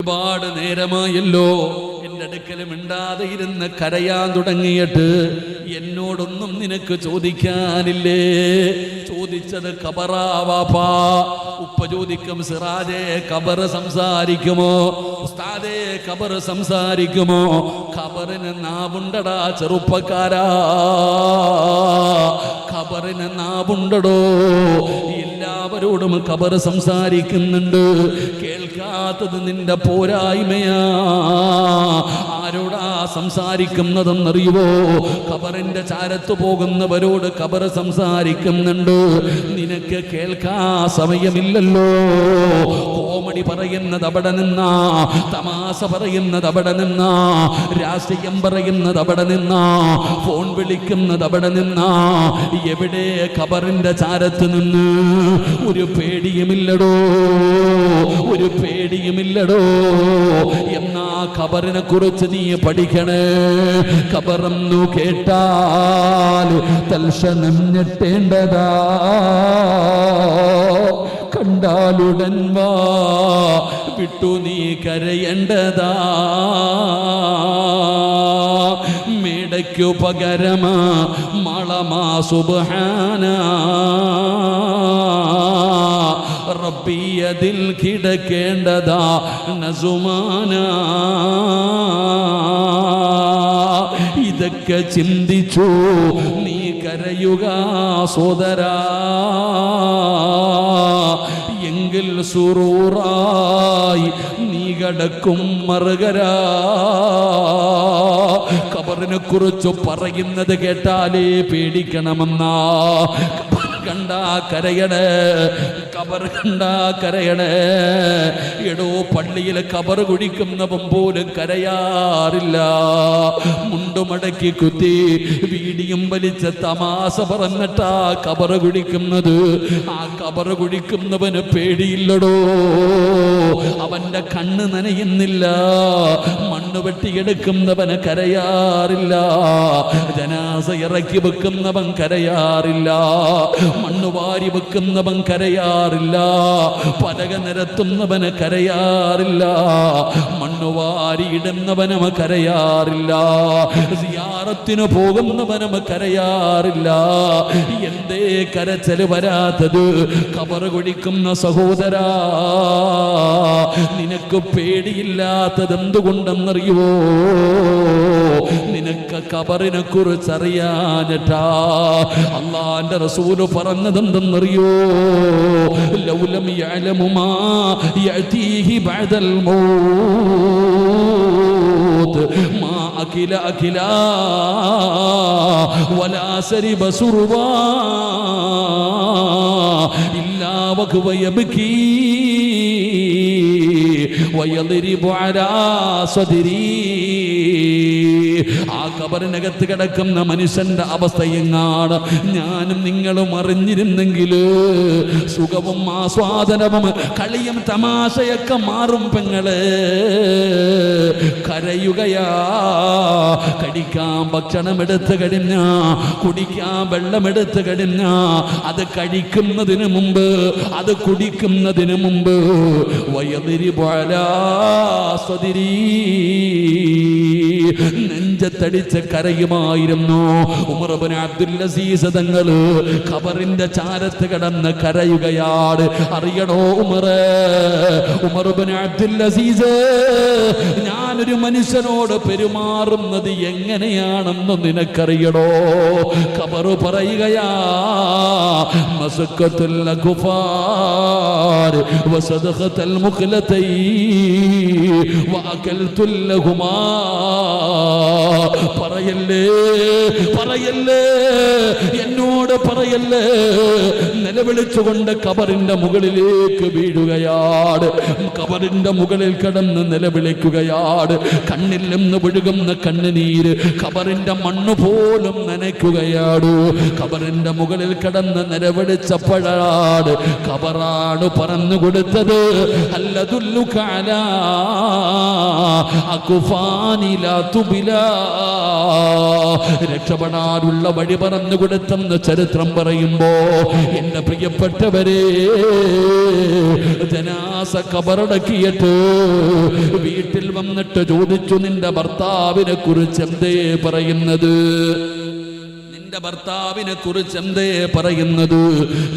ഒരുപാട് നേരമായല്ലോ എൻ്റെ അടുക്കൽ മിണ്ടാതെ ഇരുന്ന് കരയാൻ തുടങ്ങിയിട്ട് എന്നോടൊന്നും നിനക്ക് ചോദിക്കാനില്ലേ? ചോദിച്ചത് ഖബറാവാപ്പാ. ഉപ്പ ചോദിക്കും, സിറാജേ ഖബർ സംസാരിക്കുമോ? ഉസ്താദേ ഖബർ സംസാരിക്കുമോ? ഖബറിന് നാവുണ്ടടാ ചെറുപ്പക്കാരാ, ഖബറിന് നാവുണ്ടടോ. എല്ലാവരോടും ഖബർ സംസാരിക്കുന്നുണ്ട്. കേൾക്കാത്തത് നിന്റെ പോരായ്മയാ. ആരോടാ സംസാരിക്കുന്നതെന്നറിയുവോ? ഖബറിന്റെ ചാരത്ത് പോകുന്നവരോട് ഖബർ സംസാരിക്കുന്നുണ്ട്. നിനക്ക് കേൾക്കാൻ സമയമില്ലല്ലോ. കോമഡി പറയുന്നത് അവിടെ നിന്നാ, തമാശ പറയുന്നത് അവിടെ നിന്നാ, രാഷ്ട്രീയം പറയുന്നത് അവിടെ നിന്നാ, ഫോൺ വിളിക്കുന്നത് അവിടെ നിന്നാ. എവിടെ? ഖബറിന്റെ ചാരത്ത് നിന്ന്. ഒരു പേടിയുമില്ലടോ, ഒരു പേടിയുമില്ലടോ. എന്നാ ഖബറിനെ കുറിച്ച് നീ പഠിക്കണേ. ഖബറെന്നു കേട്ടാൽ തൽക്ഷണം ഞെട്ടേണ്ടതാ, കണ്ടാലുടൻ വാ വിട്ടു നീ കരയേണ്ടതാ. മേടയ്ക്കു പകരമാ മളമാ സുബ്ഹാനാ, റബ്ബിയതിൽ കിടക്കേണ്ടതാ നസുമാനാ. ഇതൊക്കെ ചിന്തിച്ചു നീ കരയുക സോദരാ, എങ്കിൽ സുറൂറായി നീ കടക്കും മറുകരാ. ഖബറിനെ കുറിച്ച് പറയുന്നത് കേട്ടാലേ പേടിക്കണമെന്നാ. കണ്ടാ കരയണേ, ഖബർ കണ്ടാ കരയണേ. എടോ, പള്ളിയിൽ ഖബർ കുഴിക്കുന്നവൻ പോലും കരയാറില്ല. മുണ്ടുമടക്കി കുത്തി വീടിയും വലിച്ച തമാശ പറഞ്ഞിട്ടാ ഖബർ കുഴിക്കുന്നത്. ആ ഖബർ കുഴിക്കുന്നവന് പേടിയില്ലടോ. അവന്റെ കണ്ണ് നനയുന്നില്ല. മണ്ണ് വെട്ടിയെടുക്കുന്നവന് കരയാറില്ല. ജനാസ ഇറക്കി വെക്കുന്നവൻ കരയാറില്ല. മണ്ണ് വാരി വെക്കുന്നവൻ കരയാറില്ല. പലക നിരത്തുന്നവന് കരയാറില്ല. മണ്ണ് വാരി ഇടുന്നവനും കരയാറില്ല. സിയാറത്തിന് പോകുന്നവനും കരയാറില്ല. എന്തേ കരച്ചല് വരാത്തത്? ഖബർ കുഴിക്കുന്ന സഹോദരാ, നിനക്ക് പേടിയില്ലാത്തത് എന്തുകൊണ്ടെന്നറിയുവോ? നിനക്ക് ഖബറിനെ കുറിച്ച് അറിയാഞ്ഞിട്ടാ. അല്ലാഹുവിന്റെ റസൂൽ പറഞ്ഞതെന്തെന്നറിയോ? ലൗലം യഅലമു മാ യഅതീഹി ബഅദൽ മൗത്ത് മാ അകില അകിലാ വലാ സരിബ സുർവാ ഇല്ലാ വഹുവ യബ്കീ വയദ്രിബു അലാ സദ്രീ. ആ ഖബറിനകത്ത് കിടക്കുന്ന മനുഷ്യന്റെ അവസ്ഥ എങ്ങാണ് ഞാനും നിങ്ങളും അറിഞ്ഞിരുന്നെങ്കിൽ സുഖവും ആസ്വാദനവും കളിയും തമാശയൊക്കെ മാറും പെങ്ങള്. കരയുകയാ. കഴിക്കാൻ ഭക്ഷണം എടുത്തു കഴിഞ്ഞ, കുടിക്കാൻ വെള്ളം എടുത്തു കഴിഞ്ഞ, അത് കഴിക്കുന്നതിന് മുമ്പ്, അത് കുടിക്കുന്നതിന് മുമ്പ് വയദ്രിബു അലാ സദ്രീ, നെഞ്ചത്തടിച്ച് കരയുമായിരുന്നു. ഉമർ ഇബ്നു അബ്ദുൽ അസീസ് തങ്ങള് ഖബറിന്റെ ചാരത്ത് കിടന്ന് കരയുകയാണ്. അറിയണോ ഉമറേ, ഉമർ ഇബ്നു അബ്ദുൽ അസീസ്, ഞാനൊരു മനുഷ്യനോട് പെരുമാറുന്നത് എങ്ങനെയാണെന്ന് നിനക്കറിയണോ? ഖബർ പറയുകയാ, മസക്കത്തുൽ അഗ്ഫാർ വസദഖത്തുൽ മുഖ്ലതൈ വഅകൽതുൽ ലഹുമാ. പറയല്ലേ, പറയല്ലേ, എന്നോട് പറയല്ലേ. നിലവിളിച്ചുകൊണ്ട് ഖബറിന്റെ മുകളിലേക്ക് വീഴുകയാണ്. ഖബറിന്റെ മുകളിൽ കിടന്ന് നിലവിളിക്കുകയാണ്. കണ്ണിൽ നിന്ന് ഒഴുകുന്ന കണ്ണുനീര് ഖബറിന്റെ മണ്ണ് പോലും നനയ്ക്കുകയാണ്. ഖബറിന്റെ മുകളിൽ കിടന്ന് നിലവിളിച്ചപ്പോഴാണ് ഖബറാണ് പറഞ്ഞു കൊടുത്തത്, അല്ലദുല്ലുക അലാ അകുഫാനി ലാ തുബിലാ. രക്ഷപ്പെടാനുള്ള വഴി പറഞ്ഞു കൊടുത്തെന്ന് ചരിത്രം പറയുമ്പോ എന്റെ പ്രിയപ്പെട്ടവരെ, ജനാസ ഖബറടക്കിയിട്ട് വീട്ടിൽ വന്നിട്ട് ചോദിച്ചു, നിന്റെ ഭർത്താവിനെ കുറിച്ച് എന്തേ പറയുന്നത്? നിന്റെ ഭർത്താവിനെ കുറിച്ച് എന്തേ പറയുന്നത്?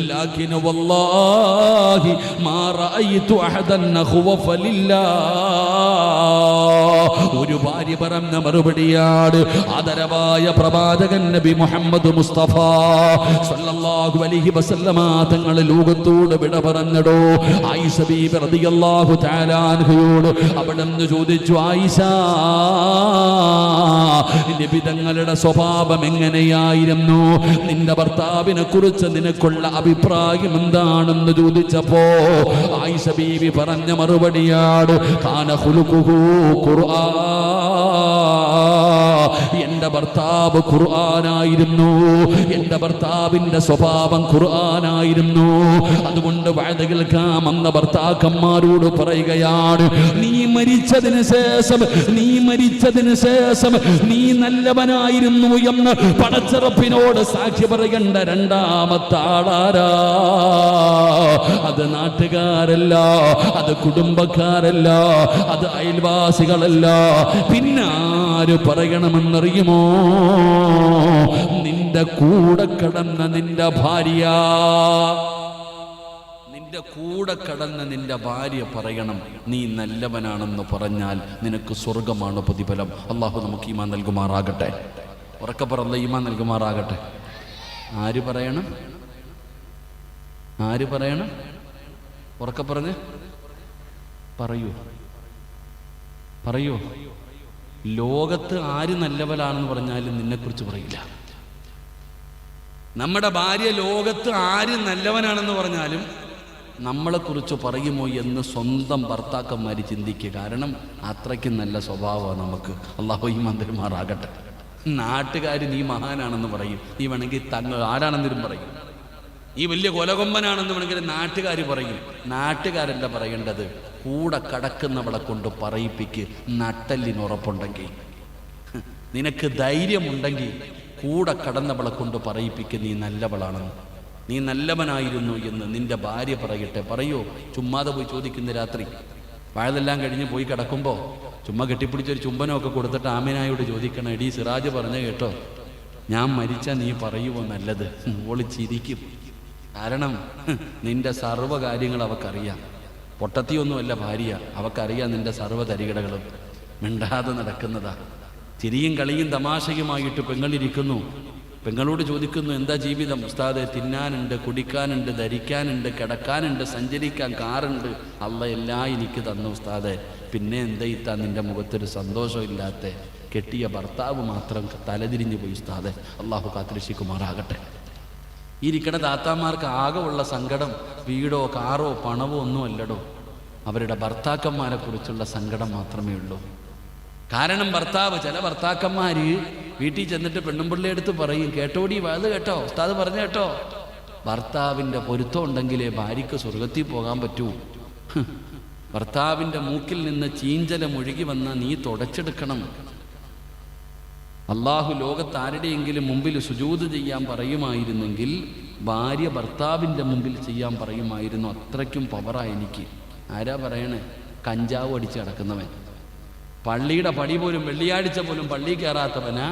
ലാകിൻ വല്ലാഹി മാ റഅയ്തു അഹദൻ ഖുവഫ ലില്ലാഹ്. ഒരു ഭാര്യ പറഞ്ഞ മറുപടിയാണ് ആദരവായ പ്രവാചകൻ നബി മുഹമ്മദ് മുസ്തഫ സല്ലല്ലാഹു അലൈഹി വസല്ലമ തങ്ങൾ ലോകത്തോട് വിട പറഞ്ഞടോ. ആയിഷ ബീബി റളിയല്ലാഹു തആല അൻഹയോട് അവിടുന്ന് ചോദിച്ചു, ആയിഷ, നബി തങ്ങളുടെ സ്വഭാവം എങ്ങനെയായിരുന്നു? നിന്റെ ഭർത്താവിനെ കുറിച്ച് നിനക്കുള്ള അഭിപ്രായം എന്താണെന്ന് ചോദിച്ചപ്പോ ആയിഷ ബീബി പറഞ്ഞ മറുപടിയാണ്, കാന ഖുലുഖുഹു ഖുർആൻ. എന്റെ ഭർത്താവ് ഖുർആനായിരുന്നു, എന്റെ ഭർത്താവിന്റെ സ്വഭാവം ഖുർആനായിരുന്നു. അതുകൊണ്ട് വഅദ കേൾക്കാം എന്ന ഭർത്താക്കന്മാരോട് പറയുകയാണ്, നീ മരിച്ചതിന് ശേഷം നീ നല്ലവനായിരുന്നു എന്ന് പടച്ചിറപ്പിനോട് സാക്ഷി പറയേണ്ട രണ്ടാമത്തെ ആളാരാ? അത് നാട്ടുകാരല്ല, അത് കുടുംബക്കാരല്ല, അത് അയൽവാസികളല്ല. പിന്നെ ആര് പറയണമെന്നറിയുമോ? നിന്റെ കൂടെ കടന്ന നിന്റെ ഭാര്യ. നിന്റെ കൂടെ കടന്ന നിന്റെ ഭാര്യ പറയണം, നീ നല്ലവനാണെന്ന് പറഞ്ഞാൽ നിനക്ക് സ്വർഗമാണ് പ്രതിഫലം. അള്ളാഹു നമുക്ക് ഈമാൻ നൽകുമാറാകട്ടെ. ഉറക്കെ പറ, ഈമാൻ നൽകുമാറാകട്ടെ. ആര് പറയണം? ആര് പറയണം? ഉറക്കെ പറഞ്ഞ് പറയൂ. ലോകത്ത് ആര് നല്ലവനാണെന്ന് പറഞ്ഞാലും നിന്നെക്കുറിച്ച് പറയില്ല. നമ്മുടെ ഭാര്യ ലോകത്ത് ആര് നല്ലവനാണെന്ന് പറഞ്ഞാലും നമ്മളെക്കുറിച്ച് പറയുമോ എന്ന് സ്വന്തം ഭർത്താക്കന്മാർ ചിന്തിക്കുക. കാരണം അത്രയ്ക്ക് നല്ല സ്വഭാവമാണ് നമുക്ക്. അള്ളാഹു ഈമാൻ തരുമാറാകട്ടെ. നാട്ടുകാർ നീ മഹാനാണെന്ന് പറയും, നീ വേണമെങ്കിൽ തങ്ങൾ ആരാണെന്നും പറയും, ഈ വലിയ കൊലകൊമ്പനാണെന്ന് വേണമെങ്കിൽ നാട്ടുകാർ പറയും. നാട്ടുകാരല്ല പറയേണ്ടത്, കൂടെ കടക്കുന്നവളെ കൊണ്ട് പറയിപ്പിക്ക്. നട്ടല്ലിനുറപ്പുണ്ടെങ്കിൽ, നിനക്ക് ധൈര്യമുണ്ടെങ്കിൽ കൂടെ കടന്നവളെ കൊണ്ട് പറയിപ്പിക്ക് നീ നല്ലവളാണെന്ന്, നീ നല്ലവനായിരുന്നു എന്ന് നിന്റെ ഭാര്യ പറയട്ടെ. പറയോ? ചുമ്മാതെ പോയി ചോദിക്കുന്ന രാത്രി വയതെല്ലാം കഴിഞ്ഞ് പോയി കിടക്കുമ്പോൾ ചുമ്മാ കെട്ടിപ്പിടിച്ചൊരു ചുംബനമൊക്കെ കൊടുത്തിട്ട് ആമിനായോട് ചോദിക്കണം, എടീ സിറാജ് പറഞ്ഞ കേട്ടോ, ഞാൻ മരിച്ചാൽ നീ പറയുമോ നല്ലത്? ഒളിച്ചിരിക്കും. കാരണം നിന്റെ സർവ്വ കാര്യങ്ങൾ അവക്കറിയാം. പൊട്ടത്തിയൊന്നുമല്ല ഭാര്യ, അവക്കറിയാം നിന്റെ സർവ്വ തരികിടകളും. മിണ്ടാതെ നടക്കുന്നതാ. ചിരിയും കളിയും തമാശയുമായിട്ട് പെങ്ങളിരിക്കുന്നു. പെങ്ങളോട് ചോദിക്കുന്നു, എന്താ ജീവിതം? ഉസ്താദെ, തിന്നാനുണ്ട്, കുടിക്കാനുണ്ട്, ധരിക്കാനുണ്ട്, കിടക്കാനുണ്ട്, സഞ്ചരിക്കാൻ കാറുണ്ട്, അള്ള എല്ലാം എനിക്ക് തന്നു ഉസ്താദെ. പിന്നെ എന്താ ഇത്താ നിന്റെ മുഖത്തൊരു സന്തോഷമില്ലാത്ത? കെട്ടിയ ഭർത്താവ് മാത്രം തലതിരിഞ്ഞു പോയി ഉസ്താദെ. അള്ളാഹു കാത്തിരക്ഷിക്കുമാറാകട്ടെ. ഇരിക്കണ താത്താമാർക്ക് ആകെ ഉള്ള സങ്കടം വീടോ കാറോ പണവോ ഒന്നുമല്ലടോ, അവരുടെ ഭർത്താക്കന്മാരെ കുറിച്ചുള്ള സങ്കടം മാത്രമേ ഉള്ളൂ. കാരണം ചില ഭർത്താക്കന്മാര് വീട്ടിൽ ചെന്നിട്ട് പെണ്ണുമ്പിള്ളി എടുത്ത് പറയും, കേട്ടോടി അത് കേട്ടോ, ഉസ്താദ് പറഞ്ഞു കേട്ടോ. ഭർത്താവിൻ്റെ പൊരുത്തം ഉണ്ടെങ്കിലേ ഭാര്യയ്ക്ക് സ്വർഗത്തിൽ പോകാൻ പറ്റൂ. ഭർത്താവിൻ്റെ മൂക്കിൽ നിന്ന് ചീഞ്ചലം ഒഴുകി വന്ന നീ തുടച്ചെടുക്കണം. അള്ളാഹു ലോകത്ത് ആരുടെയെങ്കിലും മുമ്പിൽ സുജൂദ് ചെയ്യാൻ പറയുമായിരുന്നെങ്കിൽ ഭാര്യ ഭർത്താവിൻ്റെ മുമ്പിൽ ചെയ്യാൻ പറയുമായിരുന്നു. അത്രയ്ക്കും പവറാ എനിക്ക്. ആരാ പറയണേ? കഞ്ചാവ് അടിച്ച് കിടക്കുന്നവൻ, പള്ളിയുടെ പടി പോലും വെള്ളിയാഴ്ച പോലും പള്ളി കയറാത്തവനാ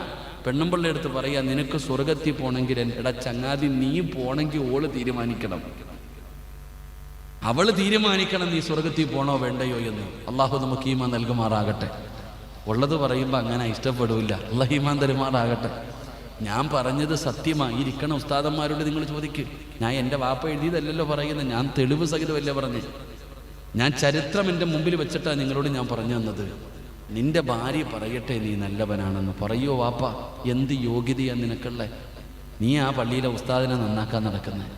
പെണ്ണുമ്പിള്ള എടുത്ത് പറയാ, നിനക്ക് സ്വർഗത്തിൽ പോണെങ്കിൽ എടാ ചങ്ങാതി, നീ പോണെങ്കിൽ ഓള് തീരുമാനിക്കണം, അവള് തീരുമാനിക്കണം നീ സ്വർഗത്തിൽ പോണോ വേണ്ടയോ എന്ന്. അള്ളാഹു നമുക്ക് ഈമാൻ നൽകുമാറാകട്ടെ. ഉള്ളത് പറയുമ്പോൾ അങ്ങനെ ഇഷ്ടപ്പെടില്ല. അള്ളാഹു ഈമാൻ തരുമാറാകട്ടെ. ഞാൻ പറഞ്ഞത് സത്യമായി. ഇരിക്കണ ഉസ്താദന്മാരോട് നിങ്ങൾ ചോദിക്കും. ഞാൻ എൻ്റെ വാപ്പ എഴുതിയതല്ലല്ലോ പറയുന്നത്, ഞാൻ തെളിവ് സഹിതമല്ലേ പറഞ്ഞേ. ഞാൻ ചരിത്രം എൻ്റെ മുമ്പിൽ വെച്ചിട്ടാണ് നിങ്ങളോട് ഞാൻ പറഞ്ഞു തന്നത്. നിന്റെ ഭാര്യ പറയട്ടെ നീ നല്ലവനാണെന്ന്. പറയോ വാപ്പ, എന്ത് യോഗ്യതയാണ് നിനക്കുള്ള? നീ ആ പള്ളിയിലെ ഉസ്താദിനെ നന്നാക്കാൻ നടക്കുന്നത്.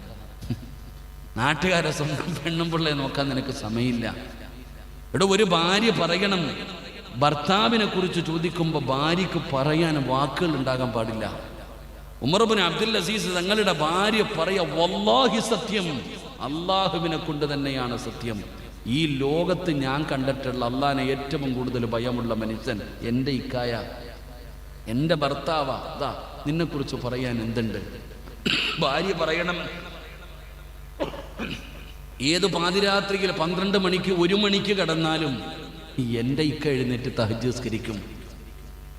നാട്ടുകാരെ സ്വന്തം പെണ്ണും പിള്ളയെ നോക്കാൻ നിനക്ക് സമയമില്ല. ഇവിടെ ഒരു ഭാര്യ പറയണം, ഭർത്താവിനെ കുറിച്ച് ചോദിക്കുമ്പോൾ ഭാര്യക്ക് പറയാൻ വാക്കുകൾ ഉണ്ടാകാൻ പാടില്ല. ഉമർ ഇബ്നു അബ്ദുൽ അസീസ് തങ്ങളുടെ ഭാര്യ പറയാ, വല്ലാഹി സത്യം, അള്ളാഹുവിനെ കൊണ്ട് തന്നെയാണ് സത്യം, ഈ ലോകത്ത് ഞാൻ കണ്ടിട്ടുള്ള അള്ളാനെ ഏറ്റവും കൂടുതൽ ഭയമുള്ള മനുഷ്യൻ എൻ്റെ ഇക്കായ, എൻ്റെ ഭർത്താവാ. അതാ നിന്നെക്കുറിച്ച് പറയാൻ എന്തുണ്ട്? ഭാര്യ പറയണം, ഏത് പാതിരാത്രിയിൽ 12 മണിക്ക് 1 മണിക്ക് കിടന്നാലും എൻ്റെ ഇക്ക എഴുന്നേറ്റ് തഹജ്ജുദ് നിസ്കരിക്കും,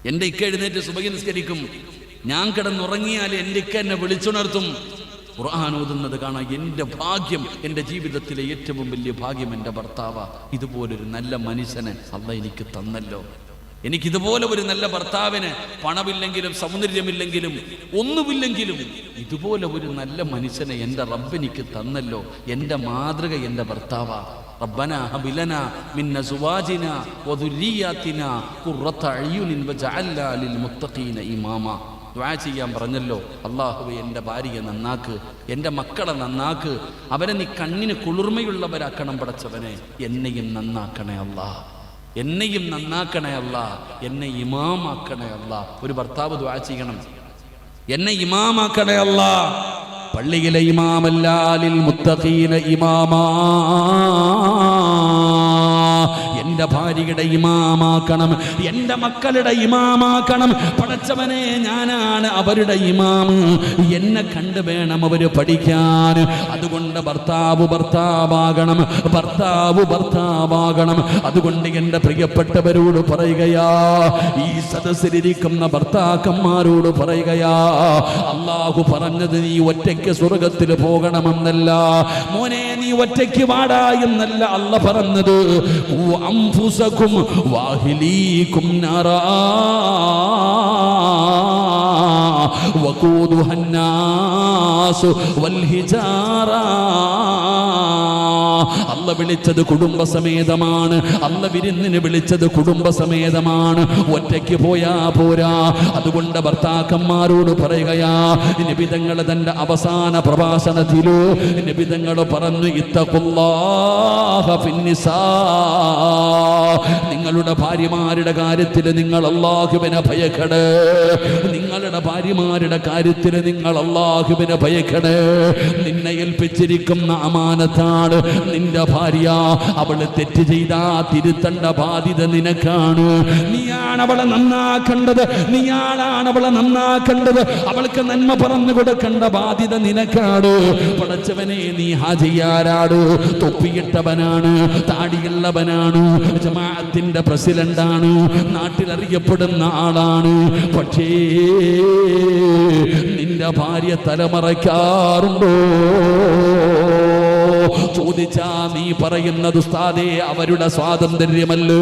എൻ്റെ ഇക്ക എഴുന്നേറ്റ് സുബഹി നിസ്കരിക്കും. ഞാൻ കിടന്നുറങ്ങിയാൽ എൻ്റെ ഇക്ക എന്നെ വിളിച്ചുണർത്തും, ഖുർആൻ ഓതുന്നത് കാണാം. എൻ്റെ ഭാഗ്യം, എൻ്റെ ജീവിതത്തിലെ ഏറ്റവും വലിയ ഭാഗ്യം എൻ്റെ ഭർത്താവാ. ഇതുപോലൊരു നല്ല മനുഷ്യനെ അല്ലാഹ് എനിക്ക് തന്നല്ലോ. എനിക്കിതുപോലെ ഒരു നല്ല ഭർത്താവിന്, പണമില്ലെങ്കിലും സൗന്ദര്യമില്ലെങ്കിലും ഒന്നുമില്ലെങ്കിലും ഇതുപോലെ ഒരു നല്ല മനുഷ്യനെ എൻ്റെ റബ്ബ് എനിക്ക് തന്നല്ലോ. എൻ്റെ മാതൃക എൻ്റെ ഭർത്താവാ. റബ്ബനാ ഹബ് ലനാ മിൻ അസ്വാജിനാ വദുരിയാതിനാ ഖുർറത അയ്യുനിൻ വജഅൽനാ ലിൽ മുത്തഖീന ഇമാമ. ദുആ ചെയ്യാൻ പറഞ്ഞല്ലോ. അല്ലാഹുവേ, എൻ്റെ ഭാര്യയെ നന്നാക്ക്, എൻ്റെ മക്കളെ നന്നാക്ക്, അവരെ നീ കണ്ണിന് കുളിർമയുള്ളവരാക്കണം പടച്ചവനെ. എന്നെയും നന്നാക്കണേ അല്ലാ, എന്നെയും നന്നാക്കണേ അല്ലാ, എന്നെ ഇമാമാക്കണേ അല്ലാ. ഒരു ഭർത്താവ് ദുആ ചെയ്യണം, എന്നെ ഇമാമാക്കണേ അല്ലാ. പള്ളിയിലെ ഇമാമല്ല, ലിൽ മുത്തഖീന ഇമാമാ. എൻ്റെ ഭാര്യയുടെ ഇമാമാക്കണം, എൻ്റെ മക്കളുടെ ഇമാമാക്കണം പടച്ചവനെ. ഞാനാണ് അവരുടെ ഇമാമ്, എന്നെ കണ്ടു വേണം അവര് പഠിക്കാൻ. അതുകൊണ്ട് ഭർത്താവ് ഭർത്താവാകണം, ഭർത്താവ് ഭർത്താവാകണം. അതുകൊണ്ട് എൻ്റെ പ്രിയപ്പെട്ടവരോട് പറയുകയാ, ഈ സദസ്സിലിരിക്കുന്ന ഭർത്താക്കന്മാരോട് പറയുകയാ, അല്ലാഹു പറഞ്ഞത് നീ ഒറ്റയ്ക്ക് സ്വർഗത്തിൽ പോകണമെന്നല്ല മോനെ, നീ ഒറ്റയ്ക്ക് വാടാ എന്നല്ല അല്ലാഹ് പറഞ്ഞത്. അൻഫുസകും വഅഹ്ലീകും നാറാ വഖൂദുഹാ അന്നാസു വൽ ഹിജാറാ. അല്ലാഹ് വിളിച്ചത് കുടുംബസമേതമാണ്, അല്ലാഹ് വിരുന്നിന് വിളിച്ചത് കുടുംബസമേതമാണ്. ഒറ്റയ്ക്ക് പോയാ പോരാ. അതുകൊണ്ട് ഭർത്താക്കന്മാരോട് പറയുകയാ, നബി തങ്ങൾ തന്റെ അവസാന പ്രഭാഷണത്തിലോ നബി തങ്ങൾ പറഞ്ഞു, ഇത്തഖുല്ലാഹ ഫിന്നിസാ. നിങ്ങളുടെ ഭാര്യമാരുടെ കാര്യത്തിൽ നിങ്ങൾ അല്ലാഹുവിനെ ഭയക്കണേ. നിങ്ങളുടെ ഭാര്യമാരുടെ കാര്യത്തിൽ നിങ്ങൾ അല്ലാഹുവിനെ ഭയക്കണേ. നിന്നെ ഏൽപ്പിച്ചിരിക്കുന്ന അമാനത്താണ് നിന്റെ ഭാര്യ. അവള് തെറ്റ് ചെയ്താ തിരുത്തേണ്ട ബാധ്യത നിനക്കാണ്. നീയാണ് അവളെ നന്നാക്കേണ്ടത്, നീയാണ് അവളെ നന്നാക്കേണ്ടത്. അവൾക്ക് നന്മ പറഞ്ഞു കൊടുക്കേണ്ട ബാധ്യത നിനക്കാണ്. പടച്ചവനെ, നീ ഹാജിയാരാണ്? തൊപ്പിയിട്ടവനാണ്, താടിയുള്ളവനാണ്, ജമാഅത്തിന്റെ പ്രസിഡന്റാണ്, നാട്ടിലറിയപ്പെടുന്ന ആളാണ്. പക്ഷേ നിന്റെ ഭാര്യ തലമറയ്ക്കാറുണ്ടോ? ചോദിച്ചാ നീ പറയുന്നത് ഉസ്താദേ അവരുടെ സ്വാതന്ത്ര്യമല്ലേ,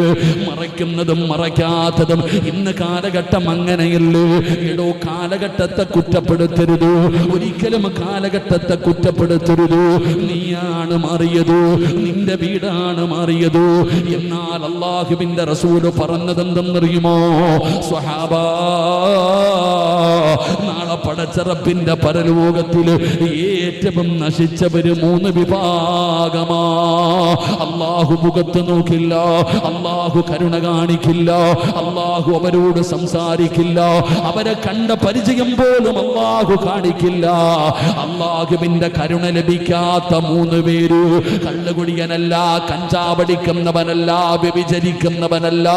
മറയ്ക്കുന്നതും മറയ്ക്കാത്തതും ഇന്ന് കാലഘട്ടം അങ്ങനെയല്ലേ. എടോ, കാലഘട്ടത്തെ കുറ്റപ്പെടുത്തരുത്, ഒരിക്കലും കാലഘട്ടത്തെ കുറ്റപ്പെടുത്തരുത്. നീയാണ് മാറിയത്, നിന്റെ വീടാണ് മാറിയത്. എന്നാൽ അല്ലാഹുവിന്റെ റസൂൽ പറഞ്ഞതെന്തെന്നറിയുമോ സ്വഹാബാ? നാളെ പടച്ച റബ്ബിന്റെ പരലോകത്തില് ഏറ്റവും നശിച്ചവര് 3 വിഭാഗമാ. അല്ലാഹു മുഖത്ത് നോക്കില്ല, അല്ലാഹു കരുണ കാണിക്കില്ല, അല്ലാഹു അവരോട് സംസാരിക്കില്ല, അവരെ കണ്ട പരിചയം പോലും അല്ലാഹു കാണിക്കില്ല. അല്ലാഹുവിന്റെ കരുണ ലഭിക്കാത്ത 3 പേര്, കള്ളുകുടിയനല്ല, കഞ്ചാവടിക്കുന്നവനല്ല, വ്യഭിചരിക്കുന്നവനല്ല,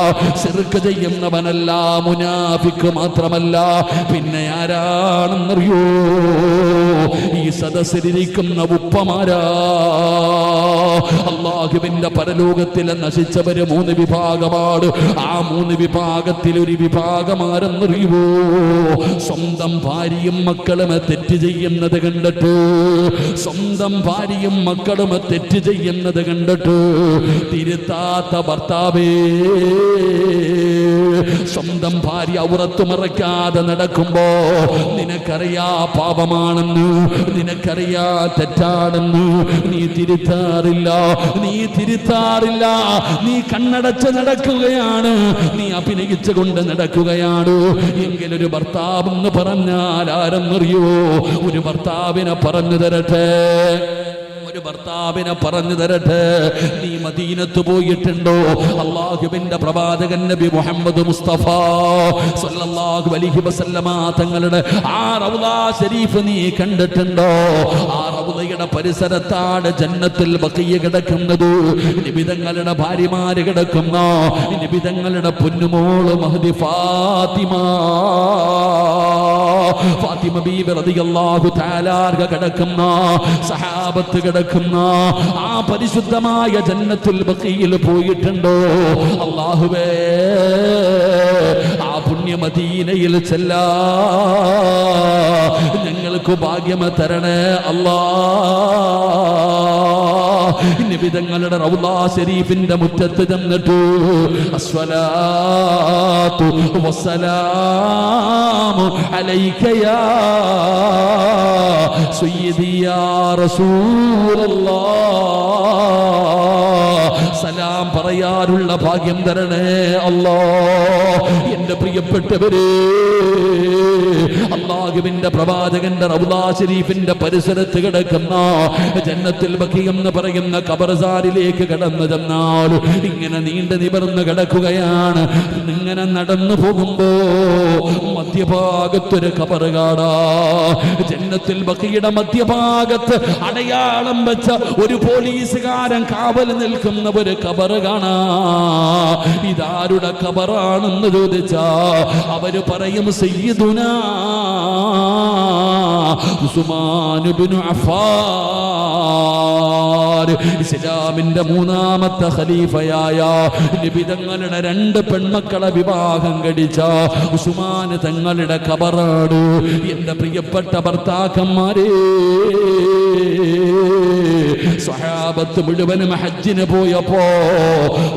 ശിർക്ക് ചെയ്യുന്നവനല്ല, മുനാഫിക്ക് മാത്രമല്ല, പിന്നെ ആരാണെന്നറിയോ? ഈ സദസ്സിലിരിക്കുന്ന ഉപ്പമാരാ. അല്ലാഹുവിന്റെ പരലോകത്തിലെ നശിച്ചവര് 3 വിഭാഗമാണ്. ആ 3 വിഭാഗത്തിൽ ഒരു വിഭാഗമാരെന്നറിയുമോ? സ്വന്തം ഭാര്യയും മക്കളും തെറ്റ് ചെയ്യുന്നത് കണ്ടിട്ട്, സ്വന്തം ഭാര്യയും മക്കളും തെറ്റ് ചെയ്യുന്നത് കണ്ടിട്ട് തിരുത്താത്ത ഭർത്താവേ, സ്വന്തം ഭാര്യ ഔറത്ത് മറയ്ക്കാതെ നടക്കുമ്പോ നിനക്കറിയാ പാപമാണെന്ന്, നിനക്കറിയാ തെറ്റാണെന്ന്, നീ തിരുത്താറില്ല, നീ തിരുത്താറില്ല. നീ കണ്ണടച്ച് നടക്കുകയാണ്, നീ അഭിനയിച്ചുകൊണ്ട് നടക്കുകയാണ്. എങ്കിലൊരു ഭർത്താവെന്ന് പറഞ്ഞാൽ ആരെന്നറിയോ? ഒരു ഭർത്താവിനെ പറഞ്ഞു തരട്ടെ, ഒരു ഭർത്താവിനെ പറഞ്ഞു തരട്ടെ. നീ മദീനത്ത് പോയിട്ടുണ്ടോ? അല്ലാഹുവിന്റെ പ്രവാചകൻ നബി മുഹമ്മദ് മുസ്തഫ സല്ലല്ലാഹു അലൈഹി വസല്ലമ തങ്ങളുടെ ആ റൗള ശരീഫ് നീ കണ്ടിട്ടുണ്ടോ? ആ റൗളയുടെ പരിസരത്താണ് ജന്നത്തുൽ ബഖിയ കിടക്കുന്നത്. നിബിതങ്ങളുടെ ഭാര്യമാര് കിടക്കുന്ന, നിബിതങ്ങളുടെ പൊന്നുമോള് മഹ്ദി ഫാത്തിമ ബീബി റളിയല്ലാഹു തആല കിടക്കുന്ന, സഹാബത്ത് കിടക്കുന്ന ആ പരിശുദ്ധമായ ജന്നത്തുൽ ബഖിയിൽ പോയിട്ടുണ്ടോ? അല്ലാഹുവേ, ആ പുണ്യ മദീനയിൽ ചെല്ലാ ഞങ്ങൾക്ക് ഭാഗ്യം തരണേ അല്ലാ. നിബിതങ്ങളുടെ റൗള ശരീഫിന്റെ മുറ്റത്ത് ചെന്നിട്ടു അസ്സലാത്തു വസ്സലാമു അലൈക യാ സയ്യിദി യാ റസൂലല്ലാഹ്, സലാം പറയാനുള്ള ഭാഗ്യം തരണേ അല്ലാ. എന്റെ പ്രിയപ്പെട്ടവരെ, അല്ലാഹുവിന്റെ പ്രവാചകന്റെ റൗള ശരീഫിന്റെ പരിസരത്ത് കിടക്കുന്ന ജന്നത്തുൽ ബഖി എന്ന് പറയുന്ന ഖബർസാരിലേക്ക് കടന്നു ചെന്നാൽ ഇങ്ങനെ നീണ്ടു നിവർന്ന് കിടക്കുകയാണ്. ഇങ്ങനെ നടന്നു പോകുമ്പോ മധ്യഭാഗത്തൊരു ഖബർ കാണാ. ജന്നത്തുൽ ബഖിയുടെ മധ്യഭാഗത്ത് അടയാളം വെച്ച ഒരു പോലീസുകാരൻ കാവൽ നിൽക്കുന്ന ഒരു ഖബർ കാണാ. ഇതാരുടെ ഖബറാണെന്ന് ചോദിച്ചാ അവര് പറയും സയ്യിദുനാ ഉസ്മാൻ ഇബ്നു അഫ്ഫാൻ, ഇസ്ലാമിന്റെ മൂന്നാമത്തെ ഖലീഫയായ നബി തങ്ങളുടെ 2 പെൺമക്കളെ വിവാഹം കഴിച്ച ഉസ്മാൻ തങ്ങളുടെ ഖബറാണ്. എന്റെ പ്രിയപ്പെട്ട ഭർത്താക്കന്മാരെ, സ്വഹാബത്ത് മുഴുവനും ഹജ്ജിന് പോയപ്പോ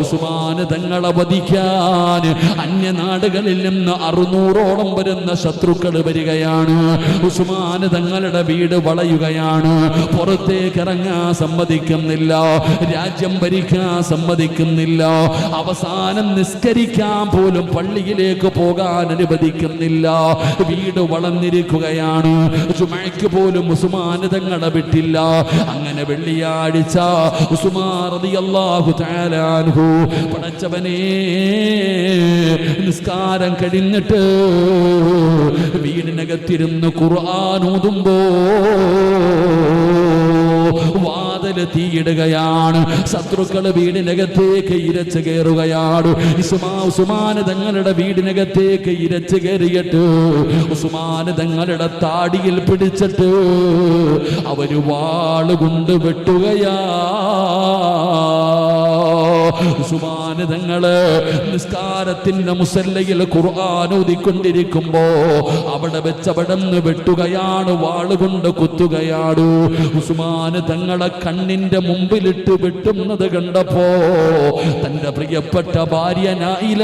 ഉസ്മാൻ തങ്ങളെ വധിക്കാൻ അന്യനാടുകളിൽ നിന്ന് 600ഓളം വരുന്ന ശത്രുക്കൾ വരികയാണ്. ഉസ്മാൻ തങ്ങളുടെ വീട് വളയുകയാണ്. പുറത്തേക്ക് ഇറങ്ങാൻ സമ്മതിക്കുന്നില്ല, രാജ്യം ഭരിക്കാൻ സമ്മതിക്കുന്നില്ല, അവസാനം നിസ്കരിക്കാൻ പോലും പള്ളിയിലേക്ക് പോകാൻ അനുവദിക്കുന്നില്ല. വീട് വളർന്നിരിക്കുകയാണ്. ജുമഅയ്ക്ക് പോലും ഉസ്മാൻ തങ്ങളെ വിട്ടില്ല. അങ്ങനെ വെള്ളിയാഴ്ച ഉസ്മാൻ റളിയല്ലാഹു തആല അൻഹു പടച്ചവനെ നിസ്കാരം കഴിഞ്ഞിട്ട് വീടിനകത്തിരുന്ന് ഖുർആൻ ഓതുമ്പോ വാതിൽ തീയിടുകയാണ്. ശത്രുക്കൾ വീടിനകത്തേക്ക് ഇരച്ചു കയറുകയാണ്. ഉസ്മാൻ തങ്ങളുടെ വീടിനകത്തേക്ക് ഇരച്ചു കയറിയിട്ട് ഉസ്മാൻ തങ്ങളുടെ താടിയിൽ പിടിച്ചിട്ട് അവര് വാളുകൊണ്ട് വെട്ടുകയാ. ഉസ്മാൻ തങ്ങള് നിസ്കാരത്തിന്റെ മുസല്ലയിൽ ഖുർആൻ ഓതിക്കൊണ്ടിരിക്കുമ്പോ അവിടെ വെച്ചവിടന്ന് വെട്ടുകയാണ്, വാളുകൊണ്ട് കുത്തുകയാണ്. ഉസ്മാൻ തങ്ങളെ കണ്ണിന്റെ മുമ്പിലിട്ട് വെട്ടുന്നത് കണ്ടപ്പോ തന്റെ പ്രിയപ്പെട്ട ഭാര്യ നായില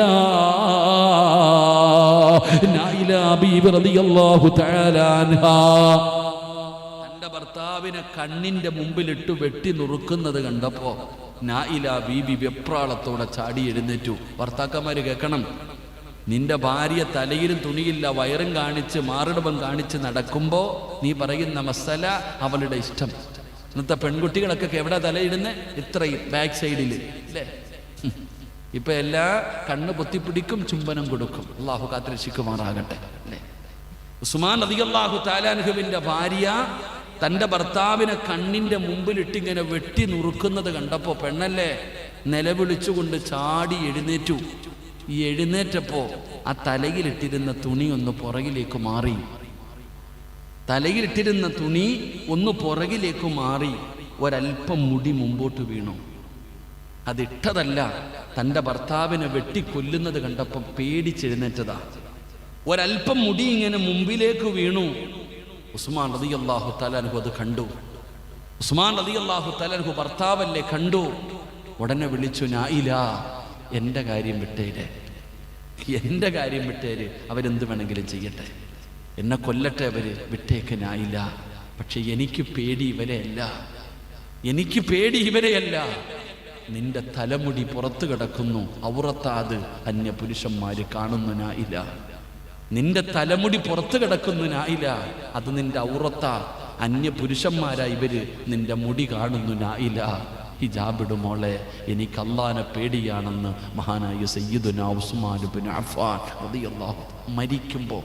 ബീവി റളിയല്ലാഹു തആല അൻഹാ തന്റെ ഭർത്താവിനെ കണ്ണിന്റെ മുമ്പിലിട്ട് വെട്ടി നുറുക്കുന്നത് കണ്ടപ്പോ നായില ബീബി വെപ്രാളത്തോടെ ചാടി എഴുന്നേറ്റു. ഭർത്താക്കന്മാര് കേൾക്കണം, നിന്റെ ഭാര്യ തലയിലും തുണിയില്ല വയറും കാണിച്ച് മാറിടവം കാണിച്ച് നടക്കുമ്പോ നീ പറയുന്ന മസല അവളുടെ ഇഷ്ടം. ഇന്നത്തെ പെൺകുട്ടികളൊക്കെ എവിടെ തലയിടുന്നേ? ഇത്രയും ബാക്ക് സൈഡില് അല്ലേ? ഇപ്പൊ എല്ലാ കണ്ണ് പൊത്തിപ്പിടിക്കും, ചുംബനം കൊടുക്കും. അള്ളാഹു കാത്തിരക്ഷിക്കുമാറാകട്ടെ അല്ലേ? ഉസ്മാൻ റളിയല്ലാഹു തആല അൻഹുവിന്റെ ഭാര്യ തന്റെ ഭർത്താവിനെ കണ്ണിന്റെ മുമ്പിലിട്ടിങ്ങനെ വെട്ടി നുറുക്കുന്നത് കണ്ടപ്പോ പെണ്ണല്ലേ നിലവിളിച്ചുകൊണ്ട് ചാടി എഴുന്നേറ്റു. ഈ എഴുന്നേറ്റപ്പോ ആ തലയിലിട്ടിരുന്ന തുണി ഒന്ന് പുറകിലേക്ക് മാറി. തലയിലിട്ടിരുന്ന തുണി ഒന്ന് പുറകിലേക്ക് മാറി. ഒരൽപ്പം മുടി മുമ്പോട്ട് വീണു. അതിട്ടതല്ല, തൻ്റെ ഭർത്താവിനെ വെട്ടിക്കൊല്ലുന്നത് കണ്ടപ്പോൾ പേടിച്ചെഴുന്നേറ്റതാ. ഒരൽപ്പം മുടി ഇങ്ങനെ മുമ്പിലേക്ക് വീണു. ഉസ്മാൻ റളിയല്ലാഹു തആല അൻഹു അത് കണ്ടു. ഉസ്മാൻ റളിയല്ലാഹു തആല അൻഹു ഭർത്താവല്ലേ കണ്ടു. ഉടനെ വിളിച്ചു, നായില, എൻ്റെ കാര്യം വിട്ടേര്, എൻ്റെ കാര്യം വിട്ടേര്, അവരെന്ത് വേണമെങ്കിലും ചെയ്യട്ടെ, എന്നെ കൊല്ലട്ടെ അവര്, വിട്ടേക്ക് നായില. പക്ഷെ എനിക്ക് പേടി ഇവരെയല്ല, എനിക്ക് പേടി ഇവരെയല്ല. നിന്റെ തലമുടി പുറത്തു കിടക്കുന്നു, ഔറത്താത് അന്യ പുരുഷന്മാര് കാണുന്നു നായില. നിന്റെ തലമുടി പുറത്തു കിടക്കുന്നു നായില, അത് നിന്റെ ഔറത്ത, അന്യ പുരുഷന്മാരാ ഇവര്, നിന്റെ മുടി കാണുന്നു നായില. ഹിജാബിടു മോളെ, എനിക്ക് അല്ലാഹുവിനെ പേടിയാണെന്ന് മഹാനായ സയ്യിദുനാ ഉസ്മാൻ ഇബ്നു അഫ്ഫാൻ റളിയല്ലാഹു മരിക്കുമ്പോൾ